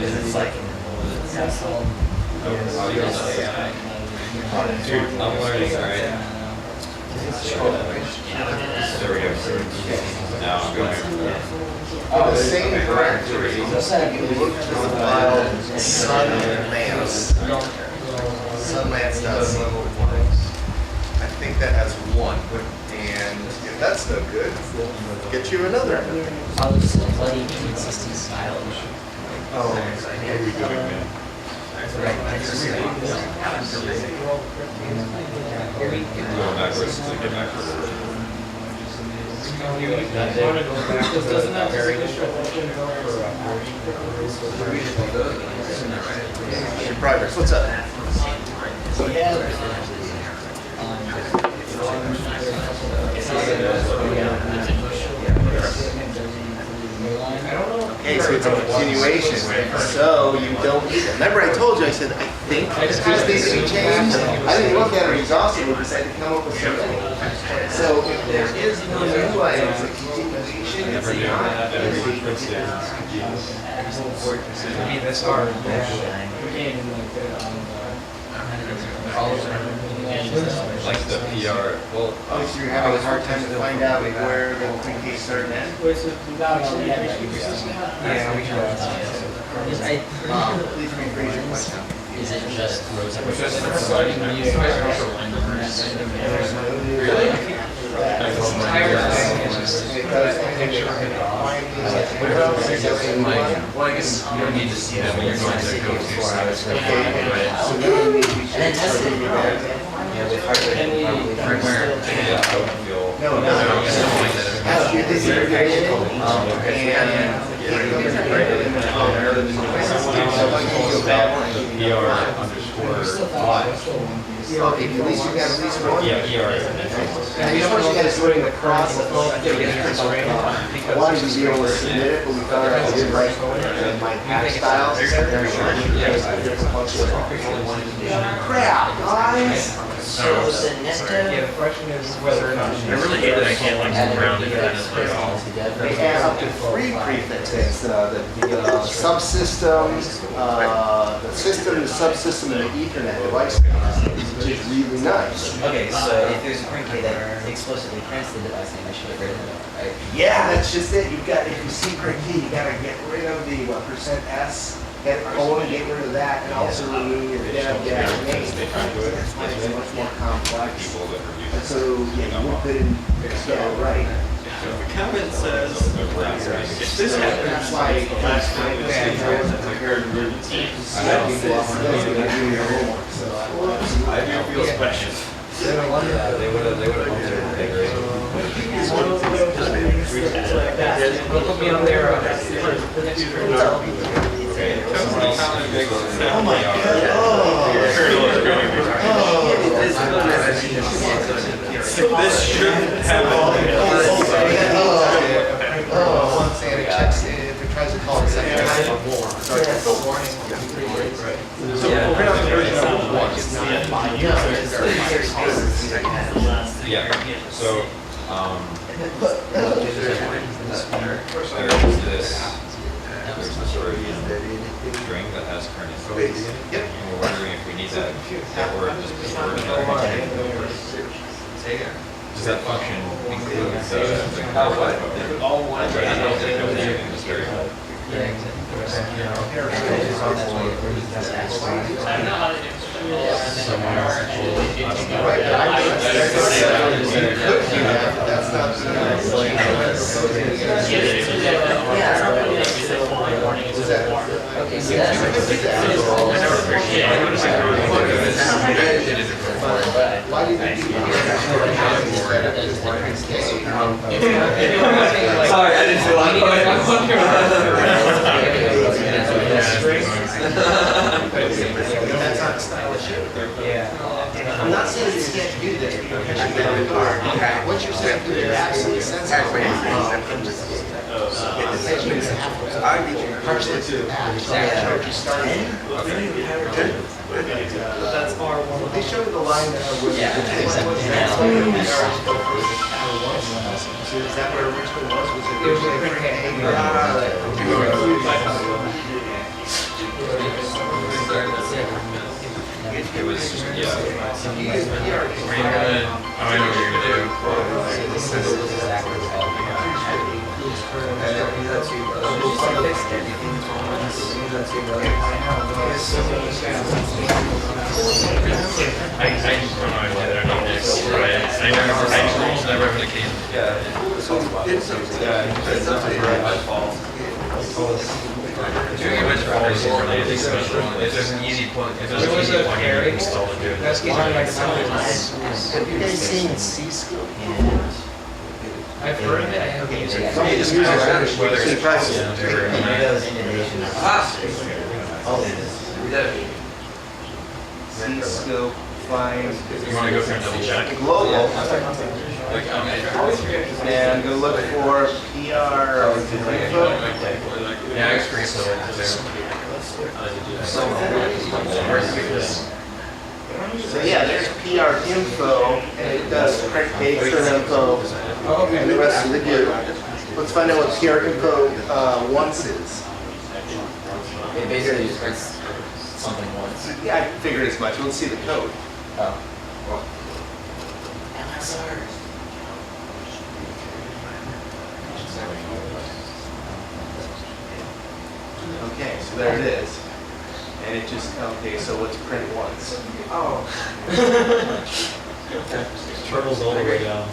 It's like. Dude, I'm learning, alright? There we go. Now I'm going. In the same directory, if you look to the file sunlance.c. I think that has one. And if that's no good, we'll get you another. Oh, this is a bloody inconsistent style. Oh, Going backwards to get back to Doesn't that very your progress. What's up? Okay, so it's a continuation. So you don't need it. Remember I told you, I said, I think this needs to be changed. I didn't look at it exhaustively because I had to come up with something. So if there is no new item, it's a continuation, it's not. I mean, that's hard. like the PR. Well, Oh, so you're having a hard time to find out where the pre-K started at? Yeah, we can. Please rephrase your question. Is it just rows of really? Well, I guess you don't need to see them when you're going to go to PR_live. Okay, at least you got at least one. Yeah, ER. And we don't want you guys doing the process. I wanted to be able to submit it, but we found out I did write in my hash styles. Crap, guys. So the Yeah, the question is whether or not. I really hate that I can't like move around independently at all. They have up to 3 prefixes, the subsystem, the system, the subsystem, and the Ethernet device, which is really nice. Okay, so if there's a print key that explicitly prints the device name, I should get rid of it, right? Yeah, that's just it. You've got, if you secret key, you gotta get rid of the %S, get colon, get rid of that, and also remove your dev dash name. It's much more complex. And so, yeah, you put in, yeah, right. The comment says, if this happens, That's why last night, I do feel special. They would have bumped it with big rate. Put me on there. Oh my This shouldn't have all once it checks, if it tries to call it second time, that's the warning. So print out the version of one. Yeah, so, there's this sort of string that has kernel code in it. Yep. And we're wondering if we need that, or just prefer another. Does that function include the All one. I don't know if it goes in this variable. That's not. Okay, so that's. Why did you do Sorry, I didn't feel That's not stylish. Yeah. I'm not saying you can't do this, because what you're saying is absolutely sensible. Partially to you started. That's R1. They showed the line there with. Yeah. So is that where Richmond was? Was it? It was a print key. It was, yeah. I know what you're gonna do. This is exactly I just don't know if I need this, right? I almost never have an occasion. Doing a bunch of policies for anything special. If there's an easy plug, if there's an easy plug in to install to do it. That's getting like Have you guys seen C-Scope? I've heard of it, I haven't used it. You just use it, whether it's price. C-Scope, find You wanna go through and double check? global, Like, and go look for PR or info. yeah, I agree, so So yeah, there's PR info, and it does print page turn info, and the rest of the good. Let's find out what PR info once is. It basically just prints something once. Yeah, I figured as much. Let's see the code. Oh. Okay, so there it is. And it just, okay, so let's print once. Oh. Turtles all the way down.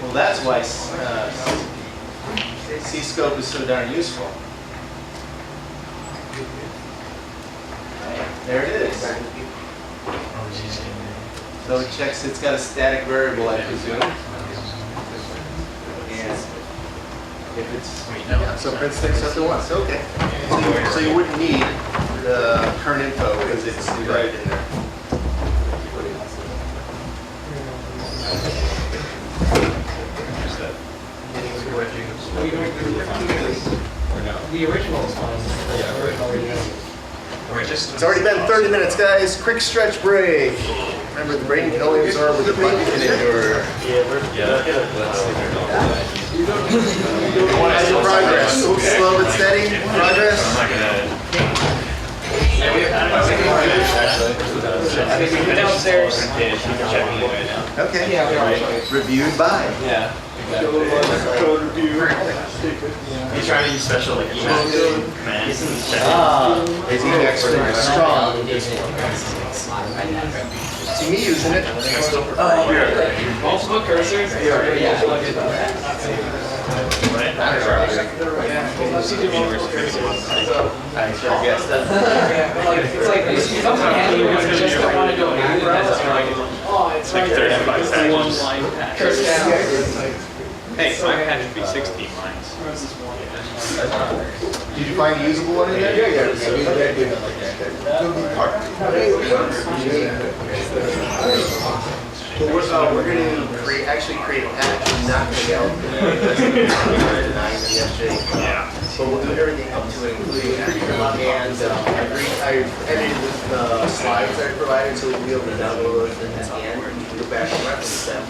Well, that's why C-Scope is so darn useful. There it is. So it checks, it's got a static variable, I presume. And if it's, yeah, so print sticks up to once, okay. So you wouldn't need the current info because it's right in there. The original is fine. The original. It's already been 30 minutes, guys. Quick stretch break. Remember, the brain can only absorb what the body can endure. How's your progress? Slow but steady progress? Downstairs. Okay. Yeah. Reviewed by. Yeah. Code review. He's trying to use special like email commands and check. Is he extra strong? See me using it. Multiple cursors? I sure guess that. It's like sometimes you just don't want to do it. It's like 35 seconds. Curse down. Hey, my patch should be 16 lines. Did you find a usable one in there? Yeah. We're going to actually create a patch and not make out yesterday. Yeah. So we'll do everything up to it, including and I edited the slides I provided so we'll be able to download those and at the end go back and reference them.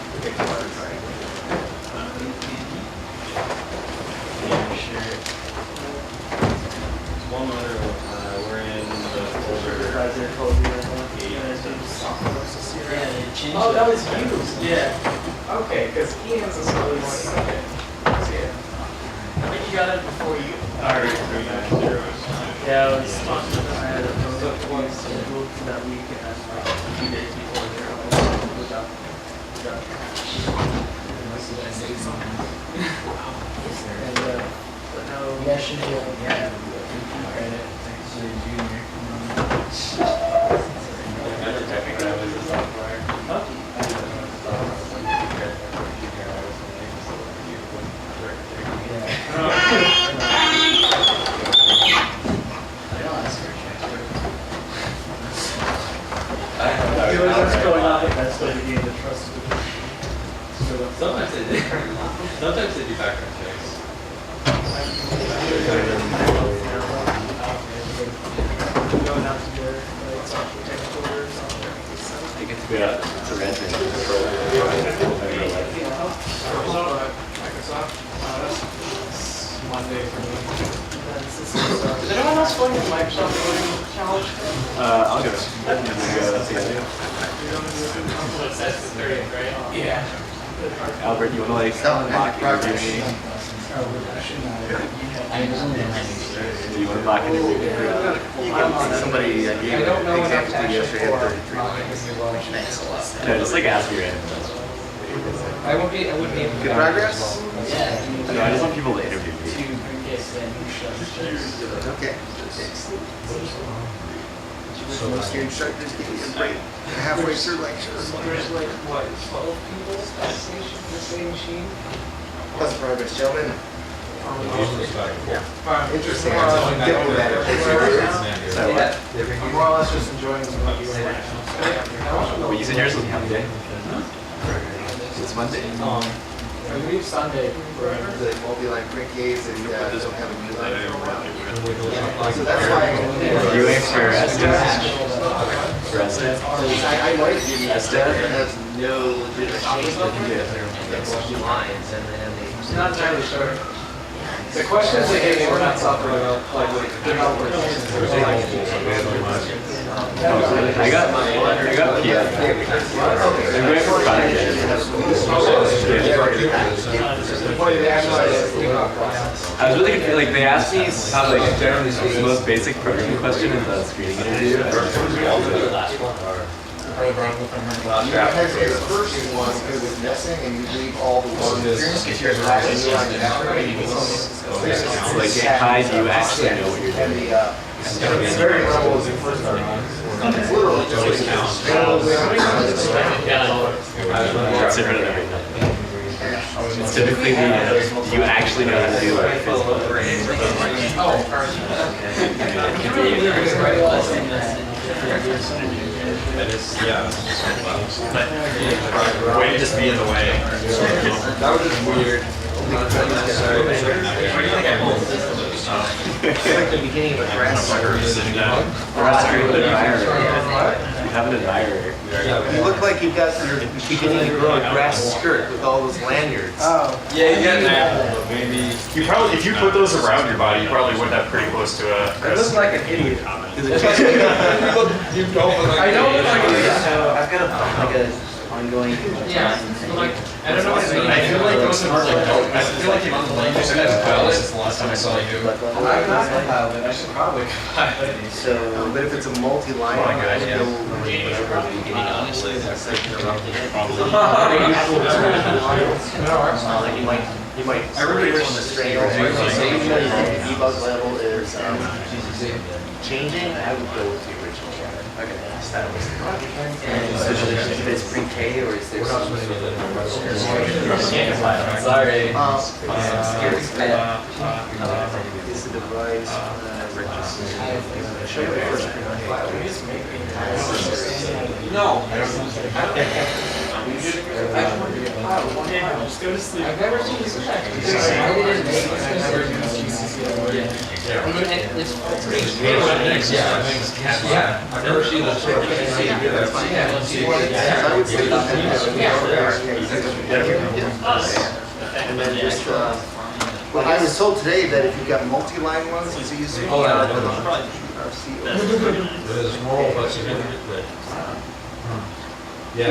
One other, we're in the folder. Oh, that was you. Yeah. Okay, because Ian's a solid one. Okay. I think you got it before you. Alright, 390. Yeah, I was talking about I had a one scheduled for that week and that's like a few days before there. Unless you guys say something. And, but no. Yeah, should be able to get credit. Thanks to the junior. Sometimes they do. Sometimes they do background checks. Going out to their technical or something. Yeah, it's a renting. Microsoft. Monday for me. Is anyone else going to the Microsoft coding challenge? I'll go. That's the 30th, right? Yeah. Albert, you want to like mock interview me? Do you want to mock interview me? Somebody gave I don't know an enough example to yesterday at 33 actually Thanks a lot. No, just like ask me random. I wouldn't be able Good to. progress? No, I just want people to interview me. Okay. Most instructors give you a break halfway through lecture. There's like, what, 12 people at the station, the same machine? How's the progress, gentlemen? Interesting. More or less- Get over that. So what? I'm more or less just enjoying what you were Well, you said yours was Monday. It's Monday. I believe Sunday. The multi-line print case and doesn't have a new line for a while. So that's why. You ain't for Estes? For Estes? I might give you a step that has no legitimate change that you get. That's two lines and then they. Not entirely sure. The questions they gave me were not software developers. I got PM. I'm going for project. I was really confused. Like they asked me how like generally the most basic programming question in the screening interview. Because your first one it was missing and you leave all the words. Like hi, do you actually know what you're And doing? it's very level as your first one. It's literally just It's different than everything. It's typically you actually know how to do like physical. That is, yeah. Way to just be in the way. That was just weird. It's like the beginning of a grass sucker. Sitting down. You have an admirer. You look like you've got your beginning to grow a grass skirt with all those lanyards. Oh. Yeah, you get there. Maybe. You probably, if you put those around your body, you probably would have pretty close to a. I look like an idiot. Is it just- I don't look like an idiot. I've got like a ongoing. Yeah, like, I don't know what it means. I feel like those are like, I feel like you on the lane, you said as well, it's the last time I saw you. I'm not compiled it, I should probably compile it. So, but if it's a multi-line, Oh my God, I yeah. would go Honestly, that's like Like you might I really wish on the string. you were doing So like- even though the debug level is changing, I would go with the original. Okay. Style was So if it's pre-K or is there some sort of? Sorry. is the device show me the first file. No. Just go to sleep. I've never seen this check. I didn't make it. I've never used GCC. It's Yeah, I've never seen this. I would say that and then just well, I was told today that if you've got multi-line ones, it's easy. There's more, but significant. Yeah.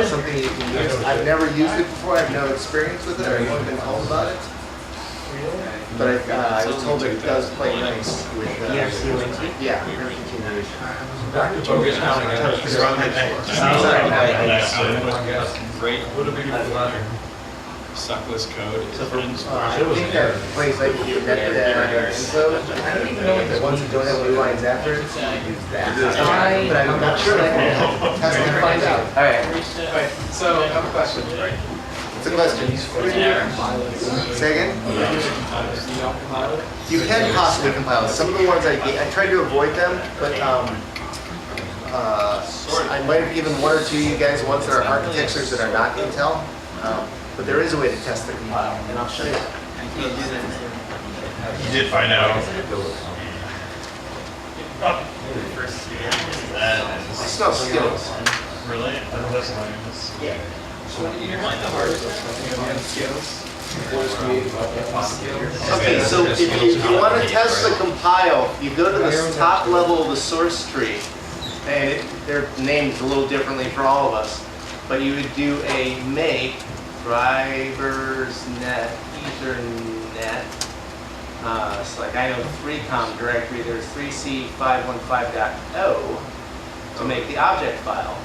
Something you can use. I've never used it before. I have no experience with it. I've only been told about it. But I was told that it does play nice with yeah. Great. What a beautiful letter. Suckless code. I think that plays like with info. I don't even know if the ones that don't have blue lines after it use that. But I'm not sure. That's what we find out. All right. Alright, so I have a question. What's the question? Say again? You can possibly compile. Some of the ones I tried to avoid them, but I might have given one or two of you guys ones that are architectures that are not Intel. But there is a way to test the compile, and I'll show you. You did find out. I smell Skittles. Really? Yeah. Okay, so if you want to test the compile, you go to the top level of the source tree, and they're named a little differently for all of us, but you would do a make drivers net ethernet. It's like I know 3com directory, there's 3c515.0 to make the object file.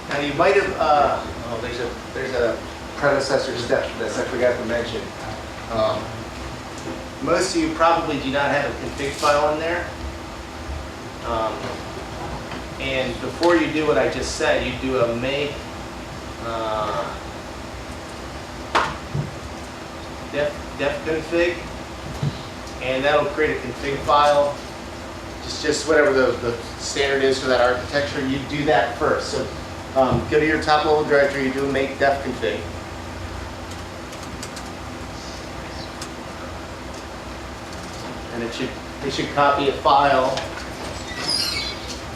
Now you might have, there's a predecessor step to this I forgot to mention. Most of you probably do not have a config file in there. And before you do what I just said, you do a make def config, and that'll create a config file. Just whatever the standard is for that architecture, you do that first. So go to your top level directory, you do a make def config. And it should copy a file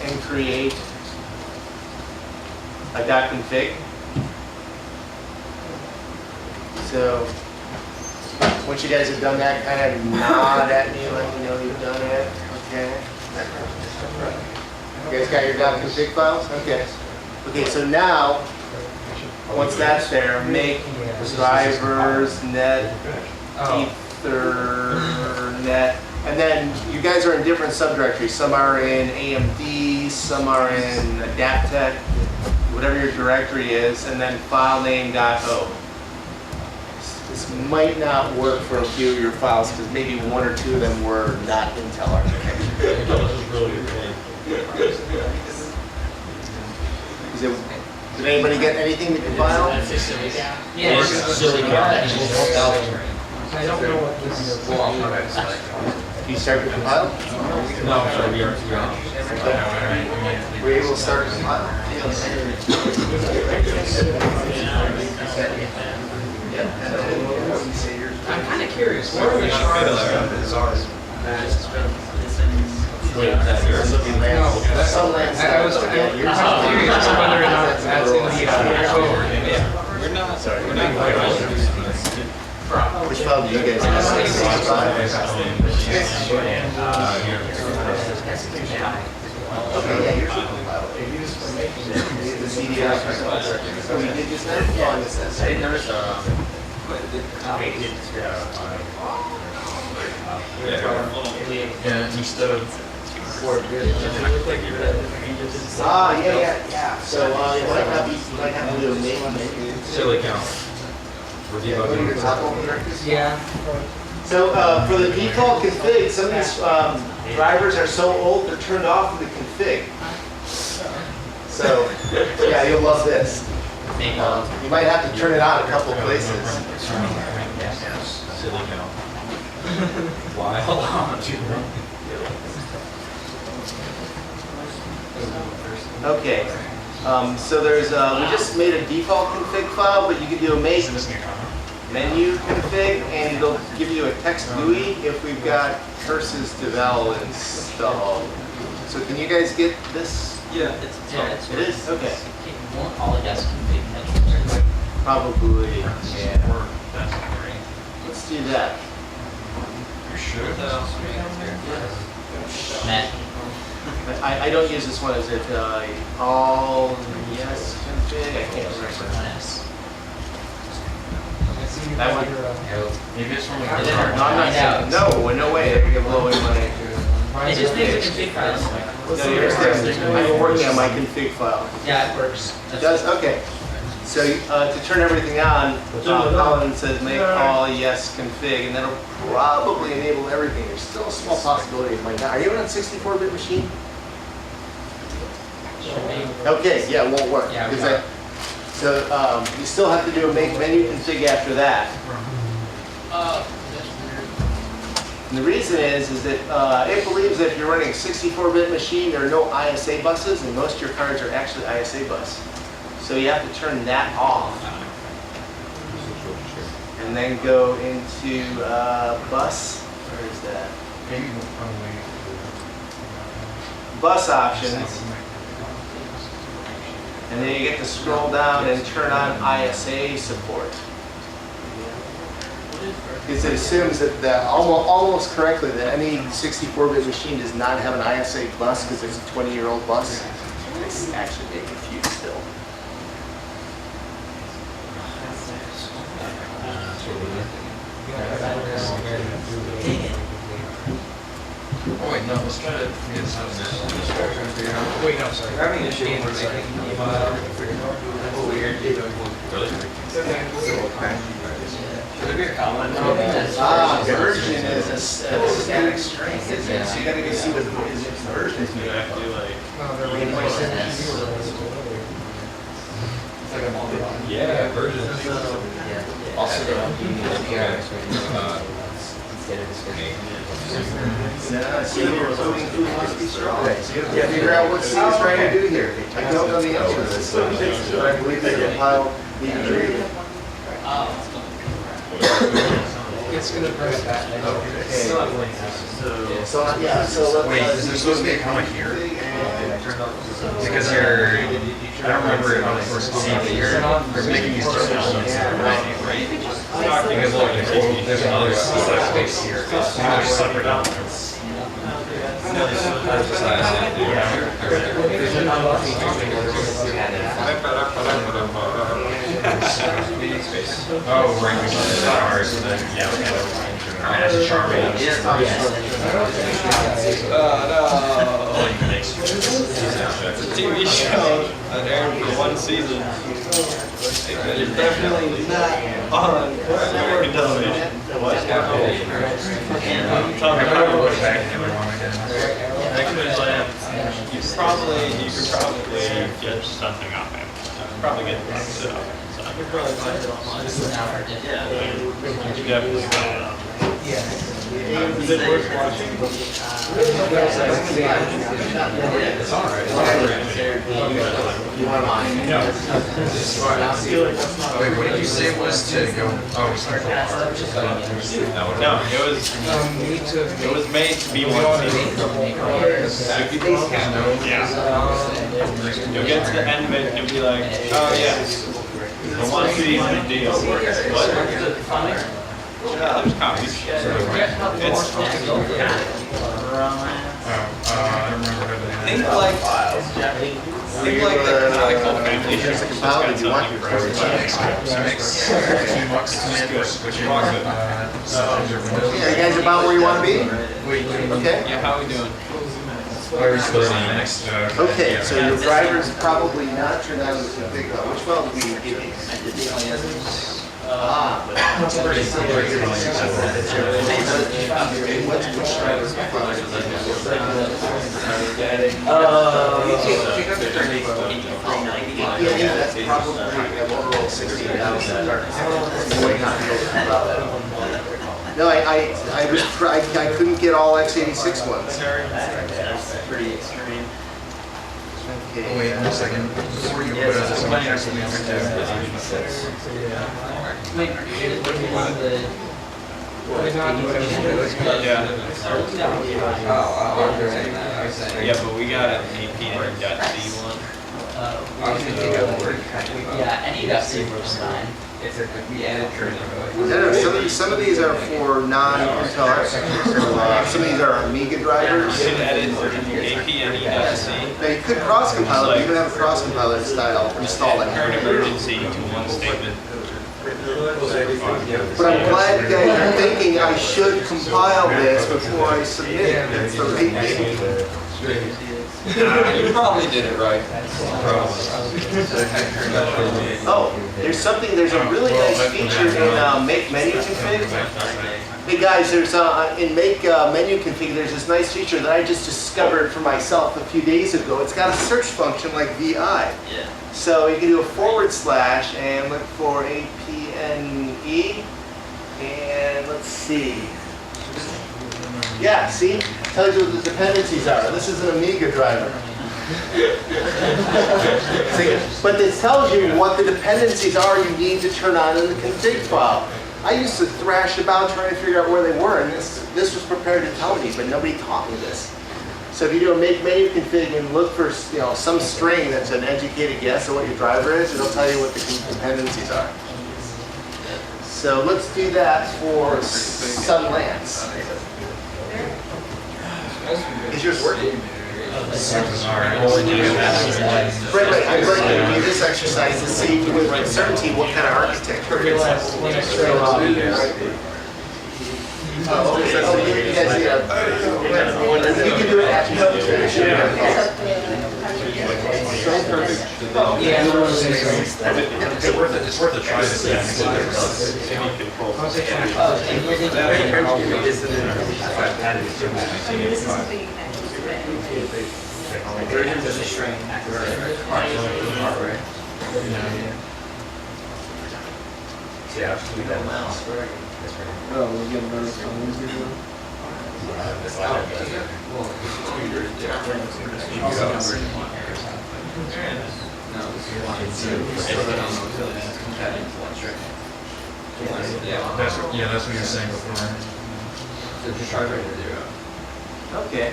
and create a .config. So once you guys have done that, kind of nod at me, let me know you've done it. Okay. You guys got your .config files? Okay. Okay, so now, once that's there, make drivers, net, ethernet, and then you guys are in different subdirectories. Some are in AMD, some are in Adaptec, whatever your directory is, and then file name.o. This might not work for a few of your files because maybe one or two of them were not Intel architecture. The Did anybody get anything to compile? Yeah, it's silly car. I don't know what this is. You start to compile? No, sorry, we are. Were you able to start to compile? I'm kind of curious, where are the shards? Some lands. I was curious whether or not that's in the We're not. Sorry. We're not quite Which file do you guys have? Okay, yeah, yours should compile. The CDI. So we did just now? I didn't notice. Yeah, instead of Yeah. So you might have to do a make. Silly count. We're debugging. Yeah. So for the default config, some of these drivers are so old they're turned off in the config. So yeah, you'll love this. You might have to turn it on a couple places. Silly count. Wild. Okay. So there's we just made a default config file, but you can do a make menu config, and it'll give you a text GUI if we've got curses devel installed. So can you guys get this? Yeah. It is? Okay. Won't all of us config Probably. Yeah. Let's do that. you should. Matt, I don't use this one. Is it all yes config? I can't remember. That one? Maybe it's from like No, the I'm car. not saying, no way. You're blowing my. it just makes a config file. No, you're I'm working on my config file. Yeah, it works. It does? Okay. So to turn everything on, Colin says make all yes config, and that'll probably enable everything. There's still a small possibility it might not. Are you on a 64-bit machine? Okay, yeah, it won't work. Yeah, we 'Cause got it. So you still have to do a make menu config after that. And the reason is that it believes that if you're running a 64-bit machine, there are no ISA buses, and most of your cards are actually ISA bus. So you have to turn that off. And then go into bus. Where is that? Bus options. And then you get to scroll down and turn on ISA support. Because it assumes that almost correctly that any 64-bit machine does not have an ISA bus because it's a 20-year-old bus. It's actually being confused still. Oh wait, no, let's try to get some of this. Wait, no, sorry. We're having issues with making weird. Really? It's okay. Should there be a comment? Version is a static string, isn't it? So you gotta go see what is its version. You have to like. Yeah, version. Also, Okay. See, your coding food must be strong. Yeah, figure out what C is trying to do here. I don't know the answer to this, but I believe they compiled the tree. It's gonna press that. So Wait, is there supposed to be a comment here? Because you're, I don't remember it on the first scene that you're making these decisions, right? Because look, there's another space here, another separate elements. Oh, right, we should do ours, and then, yeah, okay. Alright, that's charming. It's a TV show that aired for one season. It's definitely not on network television. Talk about you could probably get something off it. probably get the set up. So You'll probably find it online. This is an hour. Yeah. you definitely got it up. Is it worth watching? It's all right. You want mine? No. Wait, what did you say it was to go? Oh, sorry. No, it was made to be one season. Yeah. You'll get to the end of it and you'll be like, oh yeah, the one season deal. What? Yeah, there's copies. It's, I don't remember how to think like the canonical family Here's the compiler. Do you want your $2 which Yeah, you guys about where you want to be? Okay. Yeah, how are we doing? Okay, so your driver's probably not turned on the config. Which file did we give you? Ah. Which driver's yeah, that's probably a Motorola 16,000. No, I couldn't get all x86 ones. That's pretty extreme. Okay. Wait 1 second. Before you put this one, there's something else to do. Wait, what do you want the? Yeah. Yeah, but we got an AP and .c one. Yeah, any of C works fine. We added Kernel. Some of these are for non-Intel architectures. Some of these are Amiga drivers. You can edit AP and .c. Now you could cross-compile it. You can have a cross-compiler style install it. Current emergency to one statement. But I'm glad you guys are thinking I should compile this before I submit it for reading. You probably did it right. Oh, there's a really nice feature in Make Menu Config. Hey guys, there's in Make Menu Config, there's this nice feature that I just discovered for myself a few days ago. It's got a search function like VI. Yeah. So you can do a / and look for APNE, and let's see. Yeah, see? Tells you what the dependencies are. This is an Amiga driver. See? But this tells you what the dependencies are you need to turn on in the config file. I used to thrash about trying to figure out where they were, and this was prepared to tell me, but nobody taught me this. So if you do a make menu config and look for some string that's an educated guess of what your driver is, it'll tell you what the dependencies are. So let's do that for Sunlance. Is yours working? Right. I'm going to do this exercise to see with certainty what kind of architecture it is. You can do it after you finish it. It's worth a try to see. Oh, we'll get better phones here. That's what you were saying before. Okay.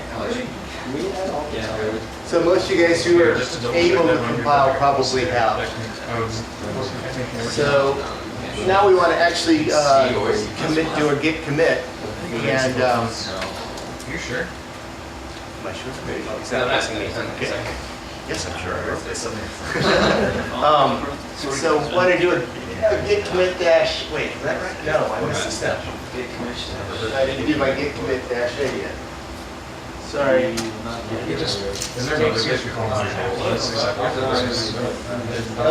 So most of you guys who are able to compile probably have. So now we want to actually do a git commit. And You sure? am I sure? Okay. Yes, I'm sure I wrote this. So want to do a git commit dash. Wait, is that right? No, I missed a step. I didn't do my git commit dash A yet. Sorry. Is there another guess we call it?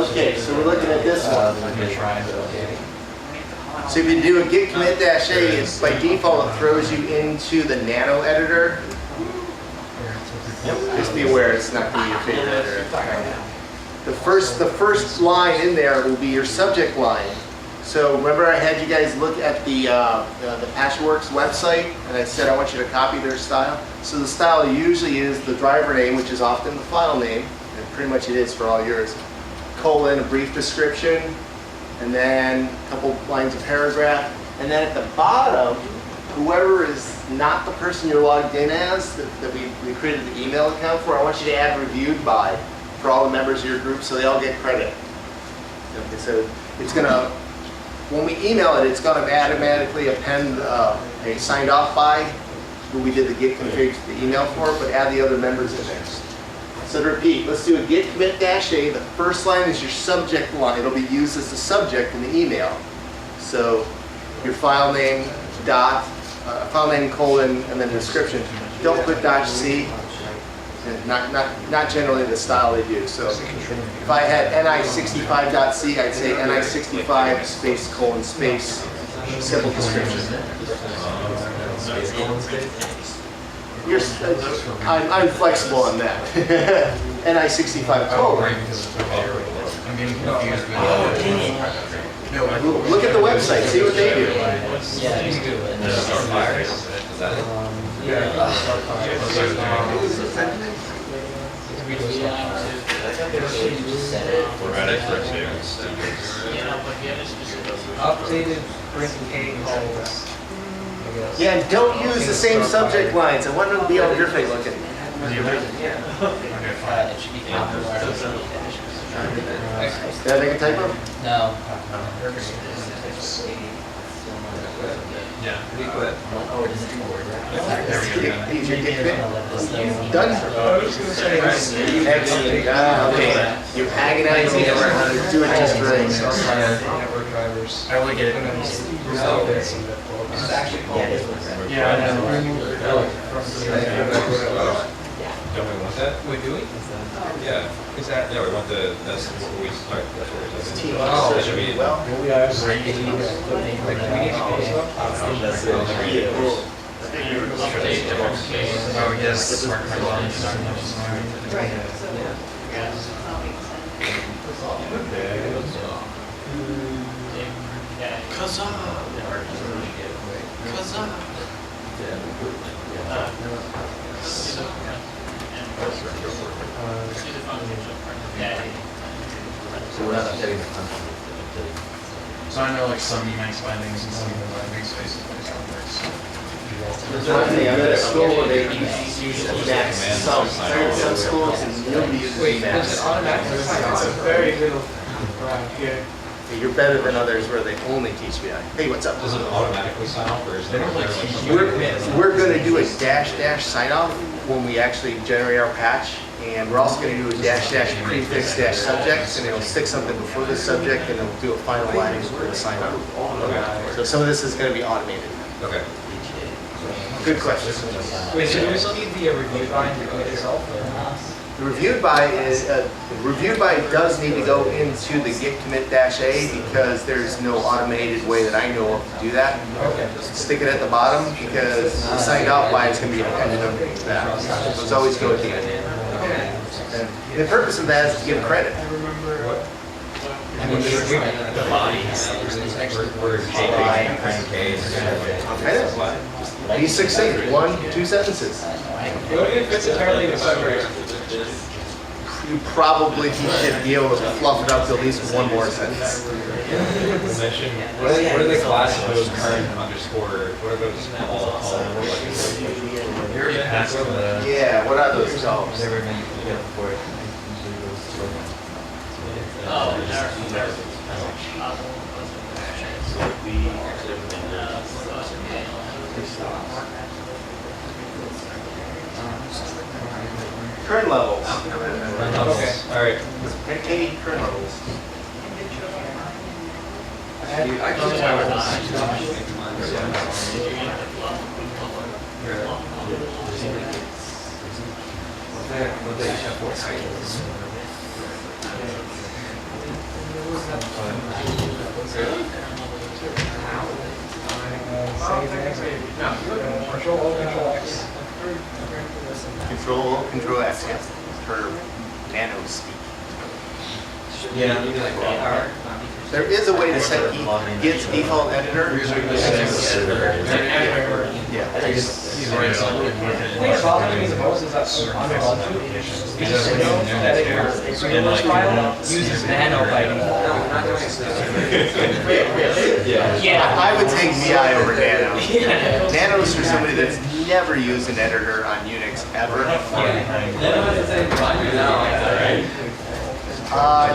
Okay, so we're looking at this one. So if you do a git commit dash A, it's by default it throws you into the nano editor. Just be aware it's not going to be your favorite editor. The first line in there will be your subject line. So remember I had you guys look at the Patchworks website, and I said I want you to copy their style. So the style usually is the driver name, which is often the file name, and pretty much it is for all yours, colon, a brief description, and then a couple lines of paragraph, and then at the bottom, whoever is not the person you're logged in as, that we created the email account for, I want you to add reviewed by for all the members of your group so they all get credit. Okay, so it's gonna, when we email it, it's gonna automatically append a signed off by who we did the git config to the email for, but add the other members in there. So to repeat, let's do a git commit -a. The first line is your subject line. It'll be used as the subject in the email. So your file name, dot, file name, colon, and then description. Don't put -c. Not generally the style they do. So if I had ni65.c, I'd say ni65 space colon space simple description. I'm flexible on that. ni65 colon. I'm getting confused with Look at the website, see what they do. Yeah, just do it. Updated print K calls. Yeah, and don't use the same subject lines. I want them to be all different looking. It should be capitalized. Did I make a typo? No. Yeah. Here's your git commit. Done? Excellent. Okay. You're agonizing over how to do it just right. Network drivers. I like it. Yeah, I know. Don't we want that? We do it? Yeah. Is that? Yeah, we want that's what we start. That's what we're Team. Oh, that should be. Well, We are ready to Oh, yes. Right. So I know like some Emacs bindings and some big spaces. there's one thing, I'm at a school where they use Emacs, some schools, and nobody uses Emacs. It's a very little around here. You're better than others where they only teach BI. Hey, what's up? Does it automatically sign off or is it? We're going to do a dash sign off when we actually generate our patch, and we're also going to do a dash prefix dash subject, and it'll stick something before the subject, and it'll do a final line for the sign off. So some of this is going to be automated. Okay. Good question. Wait, so do we still need the review line to commit itself? The reviewed by does need to go into the git commit -a because there's no automated way that I know of to do that. Okay. Stick it at the bottom because the signed off by is going to be dependent on that. So it's always go at the end. And the purpose of that is to give credit. The bodies. We're Be succinct, 1-2 sentences. What if it's entirely the summary? You probably should be able to fluff it up to at least one more sentence. What are the classes, those current underscore, what are those all? You already passed the. Yeah, what are those called? Kernel levels. Okay, all right. Hey, kernel levels. Control X, yes. For nano speak. Yeah. There is a way to set Git's default editor. Yeah. The thing that bothers me the most is that on the Ubuntu, we just know that your regular file uses nano by default. Yeah. I would take VI over Nano. Nano's for somebody that's never used an editor on Unix ever.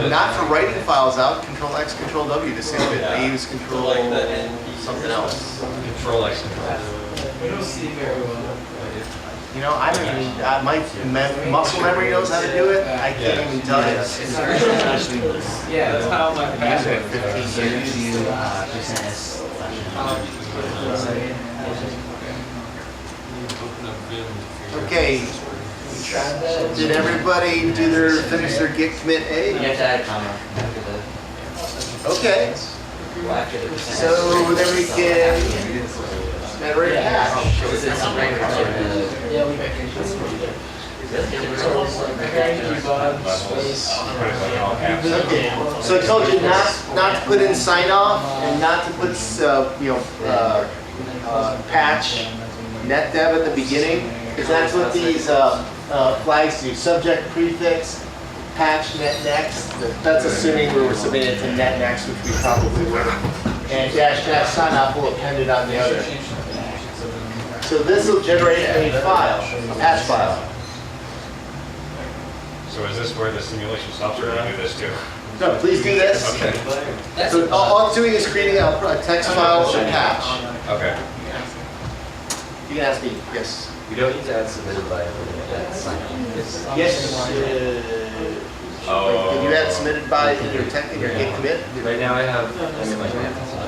Not for writing files out. Control X, Control W to save it. They use Control something else. Control X, Control. You know, I don't even, my muscle memory knows how to do it. I can't even tell you. Yeah, that's how my I've used it password. for 15 years. Okay. Did everybody finish their Git commit You A? have to add a comma after the, Okay. well, after the percent. So then we can generate a hash. Is it something or Yeah, we can. So I told you not to put in sign off and not to put patch netdev at the beginning, because that's what these flags do. Subject prefix, patch net next. That's assuming we were submitted to net next, which we probably were. And dash sign off will append it on the other. So this will generate a file, a patch file. So is this where the simulation stops, or do you do this too? No, please do this. Okay. So all it's doing is creating a text file and patch. Okay. You can ask me, yes. We don't need to add submitted by that sign on. Yes. Can you add submitted by in your Git commit? Right now I have, I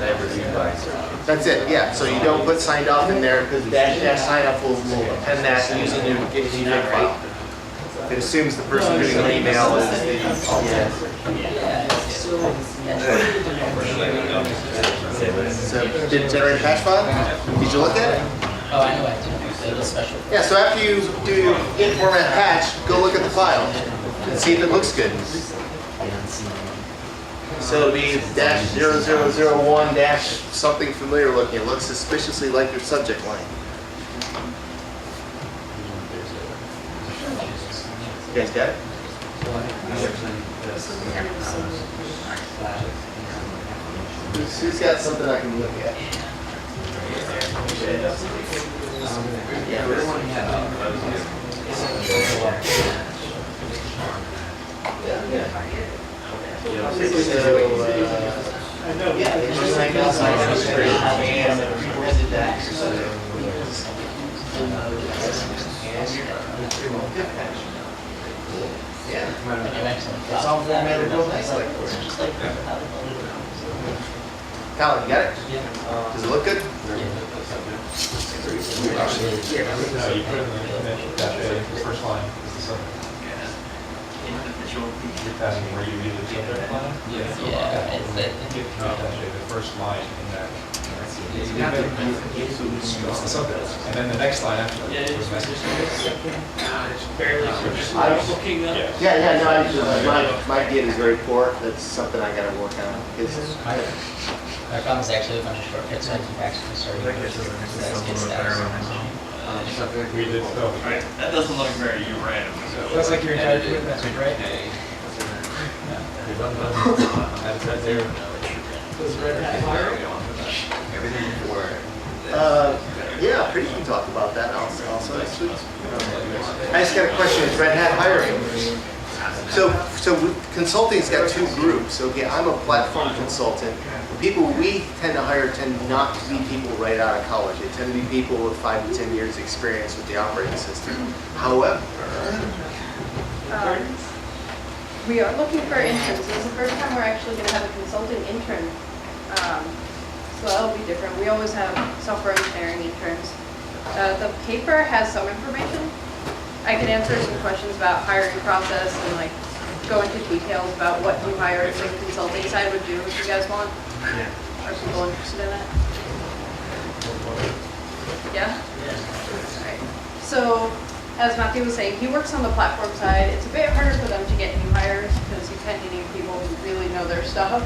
have reviewed by. That's it, yeah. So you don't put signed off in there because dash sign off will append that using your Git config file. It assumes the person doing the email is the. So did it generate a patch file? Did you look at it? Oh, I know I do. The special. Yeah, so after you do your Git format patch, go look at the file and see if it looks good. So it'll be dash 0001 dash something familiar looking. It looks suspiciously like your subject line. You guys got it? Who's got something I can look at? It's all formatted real nice like this. Colin, you got it? Does it look good? You put in the first line is the subject. You're passing where you read the subject line? Yeah, it's that. The first line in that. It's the subject. And then the next line after that was message. Barely. Yeah, no, my Git is very poor. That's something I gotta work on. I promise actually a bunch of shortcuts so I can actually start using it. That's good status. We did so. That doesn't look very random. That's like your entire Twitter message, right? That's right there. Everything for. Yeah, Pretty can talk about that also next week. I just got a question. Is Red Hat hiring? So consulting's got two groups. Okay, I'm a platform consultant. The people we tend to hire tend not to be people right out of college. They tend to be people with 5 to 10 years experience with the operating system. However, We are looking for interns. This is the first time we're actually going to have a consulting intern. So that'll be different. We always have software engineering interns. The paper has some information. I can answer some questions about hiring process and like go into details about what new hires the consulting side would do if you guys want. Are people interested in that? Yeah? Alright. So as Matthew was saying, he works on the platform side. It's a bit harder for them to get new hires because you kind of need people who really know their stuff.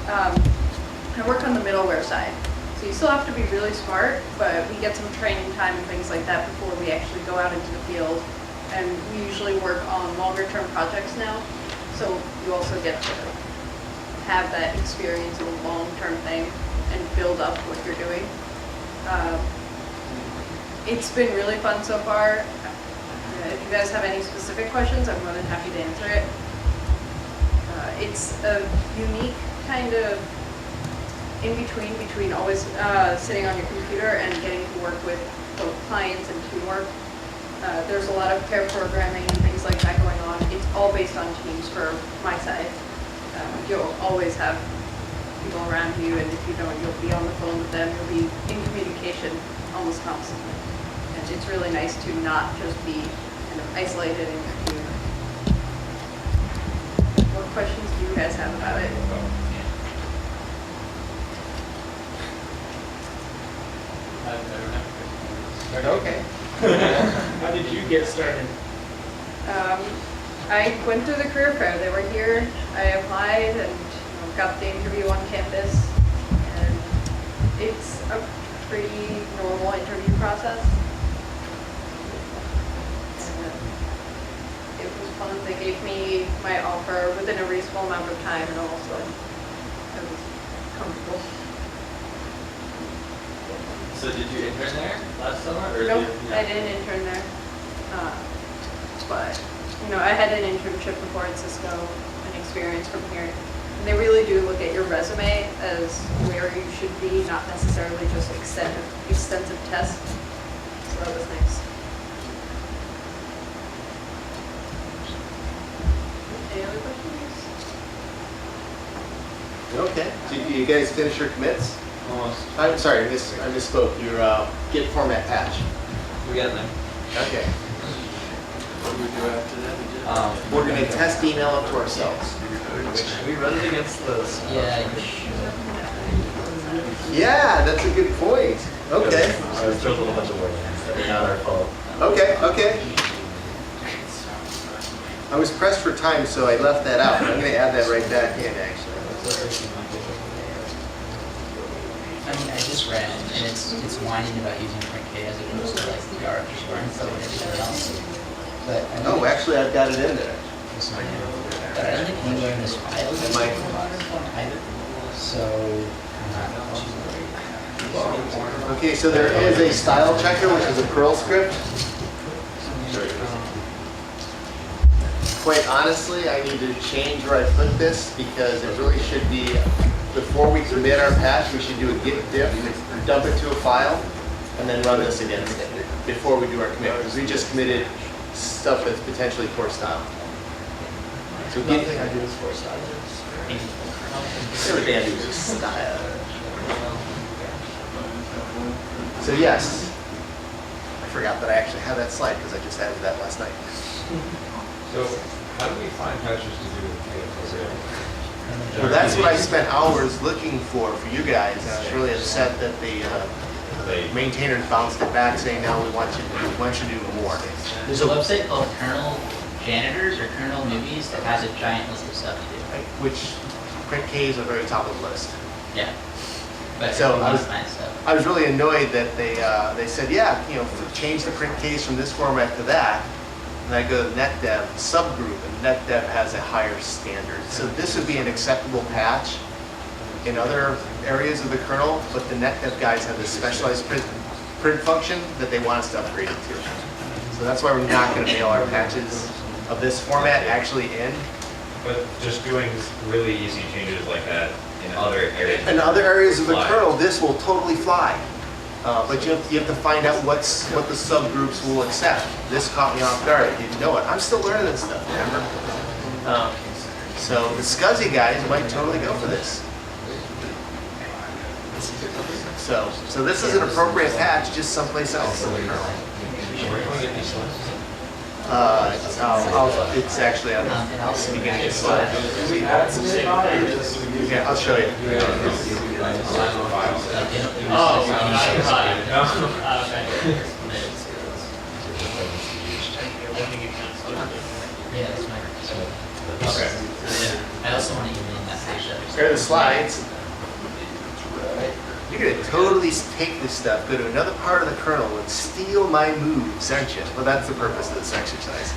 I work on the middleware side. So you still have to be really smart, but we get some training time and things like that before we actually go out into the field. And we usually work on longer term projects now. So you also get to have that experience in a long term thing and build up what you're doing. It's been really fun so far. If you guys have any specific questions, I'm more than happy to answer it. It's a unique kind of between always sitting on your computer and getting to work with both clients and teamwork. There's a lot of pair programming and things like that going on. It's all based on teams for my side. You'll always have people around you, and if you don't, you'll be on the phone with them. You'll be in communication almost constantly. And it's really nice to not just be kind of isolated in your team. What questions do you guys have about it? Okay. How did you get started? I went through the career fair. They were here. I applied and got the interview on campus. And it's a pretty normal interview process. It was fun. They gave me my offer within a reasonable amount of time, and also I was comfortable. So did you intern there last summer? Or Nope, did, I didn't intern there. But, I had an internship before at Cisco, an experience from here. And they really do look at your resume as where you should be, not necessarily just extensive tests. So that was nice. Any other questions? Okay. Did you guys finish your commits? Almost. I'm sorry, I misspoke. Your Git format patch. We got them. Okay. What do we do after that? We're going to test email up to ourselves. We run it against those. Yeah, you should. Yeah, that's a good point. Okay. I was told a bunch of words. Not our fault. Okay. I was pressed for time, so I left that out. I'm going to add that right back in, actually. I mean, I just read, and it's whining about using print K as opposed to like the R and stuff and everything else. But I don't Oh, actually, I've got it in there. but I don't think anywhere in this file is Am I- either. So I'm not too worried. Okay, so there is a style checker, which is a Perl script. Quite honestly, I need to change where I put this because it really should be, before we commit our patch, we should do a git diff, dump it to a file, and then run this against it before we do our commit, because we just committed stuff that's potentially poor style. So git, I do is for style. everything I do is just style. So yes, I forgot that I actually had that slide because I just added that last night. So how do we find patches to do with Kernel? Well, that's what I spent hours looking for you guys. I was really upset that the maintainer bounced it back saying, no, we want you to do more. There's a website called Kernel Janitors or Kernel Newbies that has a giant list of stuff to do. Which print K is the very top of the list. Yeah. But So a I lot was- of nice stuff. I was really annoyed that they said, yeah, change the print case from this format to that. And I go to NetDev subgroup, and NetDev has a higher standard. So this would be an acceptable patch in other areas of the kernel, but the NetDev guys have this specialized print function that they want us to upgrade it to. So that's why we're not going to mail our patches of this format actually in. But just doing really easy changes like that in other areas. In other areas of the Fly. kernel, this will totally fly. But you have to find out what the subgroups will accept. This caught me off guard. I didn't know it. I'm still learning this stuff, remember? So the SCSI guys might totally go for this. So this is an appropriate patch, just someplace else in the kernel. Where can we get these slides? It's actually on the beginning of the slide. Do we add some in on it or just? Yeah, I'll show you. slides. You're gonna totally take this stuff, go to another part of the kernel and steal my moves, aren't you? Well, that's the purpose of this exercise.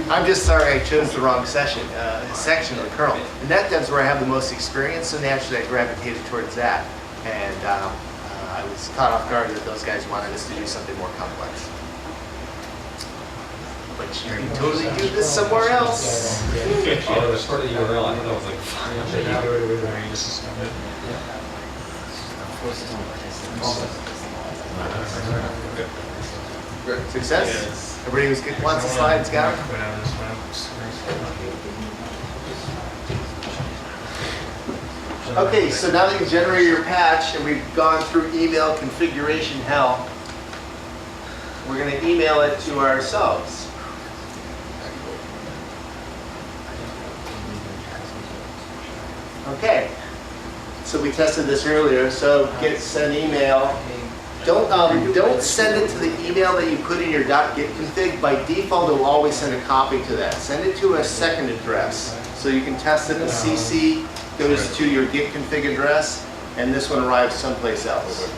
I'm just sorry I chose the wrong section of the kernel. And that's where I have the most experience, so naturally I gravitated towards that. And I was caught off guard that those guys wanted us to do something more complex. But you can totally do this somewhere else. Oh, that's part of the URL. I thought that was like, Success? Everybody who's good wants the slides, got them? Okay, so now that you've generated your patch and we've gone through email configuration hell, we're going to email it to ourselves. Okay, so we tested this earlier, so send email. Don't send it to the email that you put in your .git config. By default, it will always send a copy to that. Send it to a second address. So you can test it. The CC goes to your git config address, and this one arrives someplace else.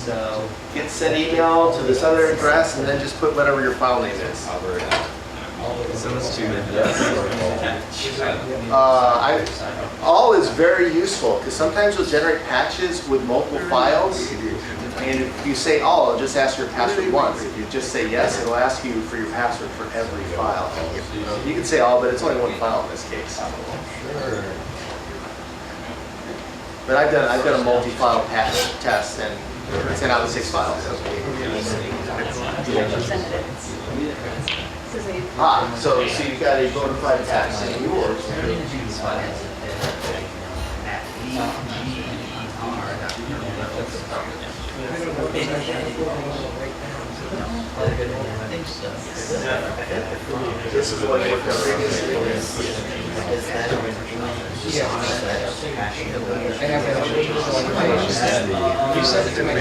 So git send email to this other address, and then just put whatever your file name is. All is very useful because sometimes you'll generate patches with multiple files, and if you say all, it'll just ask your password once. If you just say yes, it'll ask you for your password for every file. You can say all, but it's only one file in this case. But I've done a multi-file patch test and sent out 6 files. So you've got a bona fide patch in yours. This is what you've done previously. You sent it to my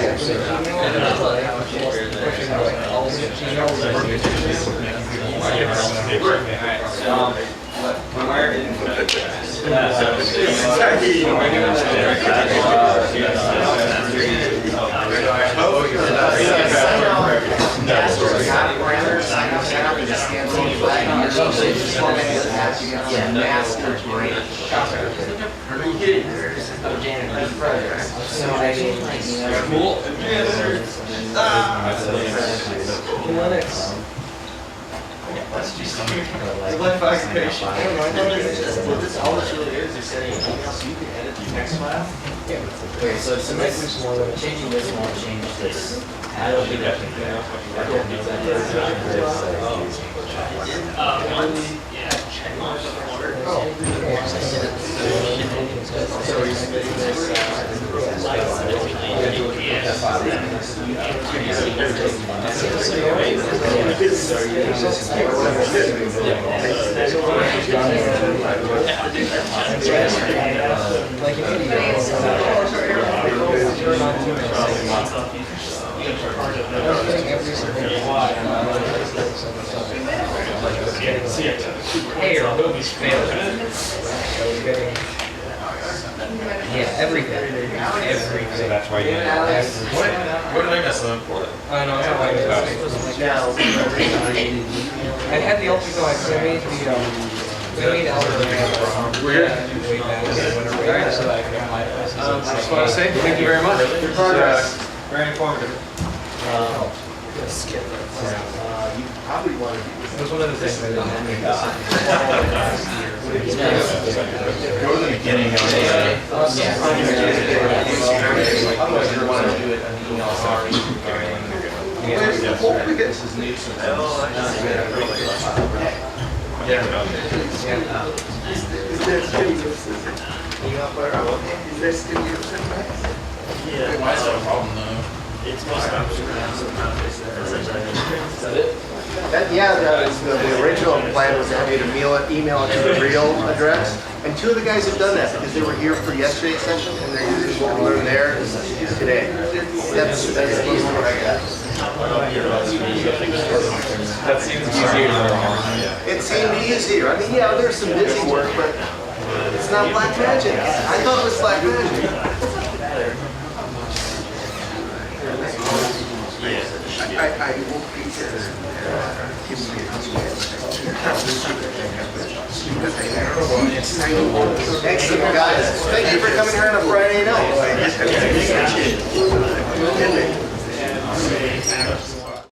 All this really is sending an email so you can edit the text file. Okay, so Changing this won't change this. I don't think that Hey, or will be failed. Yeah, everything. Everything. So that's why you. What did I mess up for? I know, that's how I made I had the ultra, I made I made the algorithm. Weird. Alright, so I can apply it. I just want to say thank you very much. Good progress. Very informative. You probably want to do It was one of the things I didn't Go to the beginning of otherwise you want to do it on email. Sorry. This is new. Why is that a problem though? The original plan was to have you to email it to the real address. And 2 of the guys have done that because they were here for yesterday's session and they're using what we learned there today. That's the easy one I got. That seems easier. It seemed easier. I mean, yeah, there's some busy work, but It's not black magic. I thought it was black magic. I will be Excellent, guys. Thank you for coming here on a Friday night.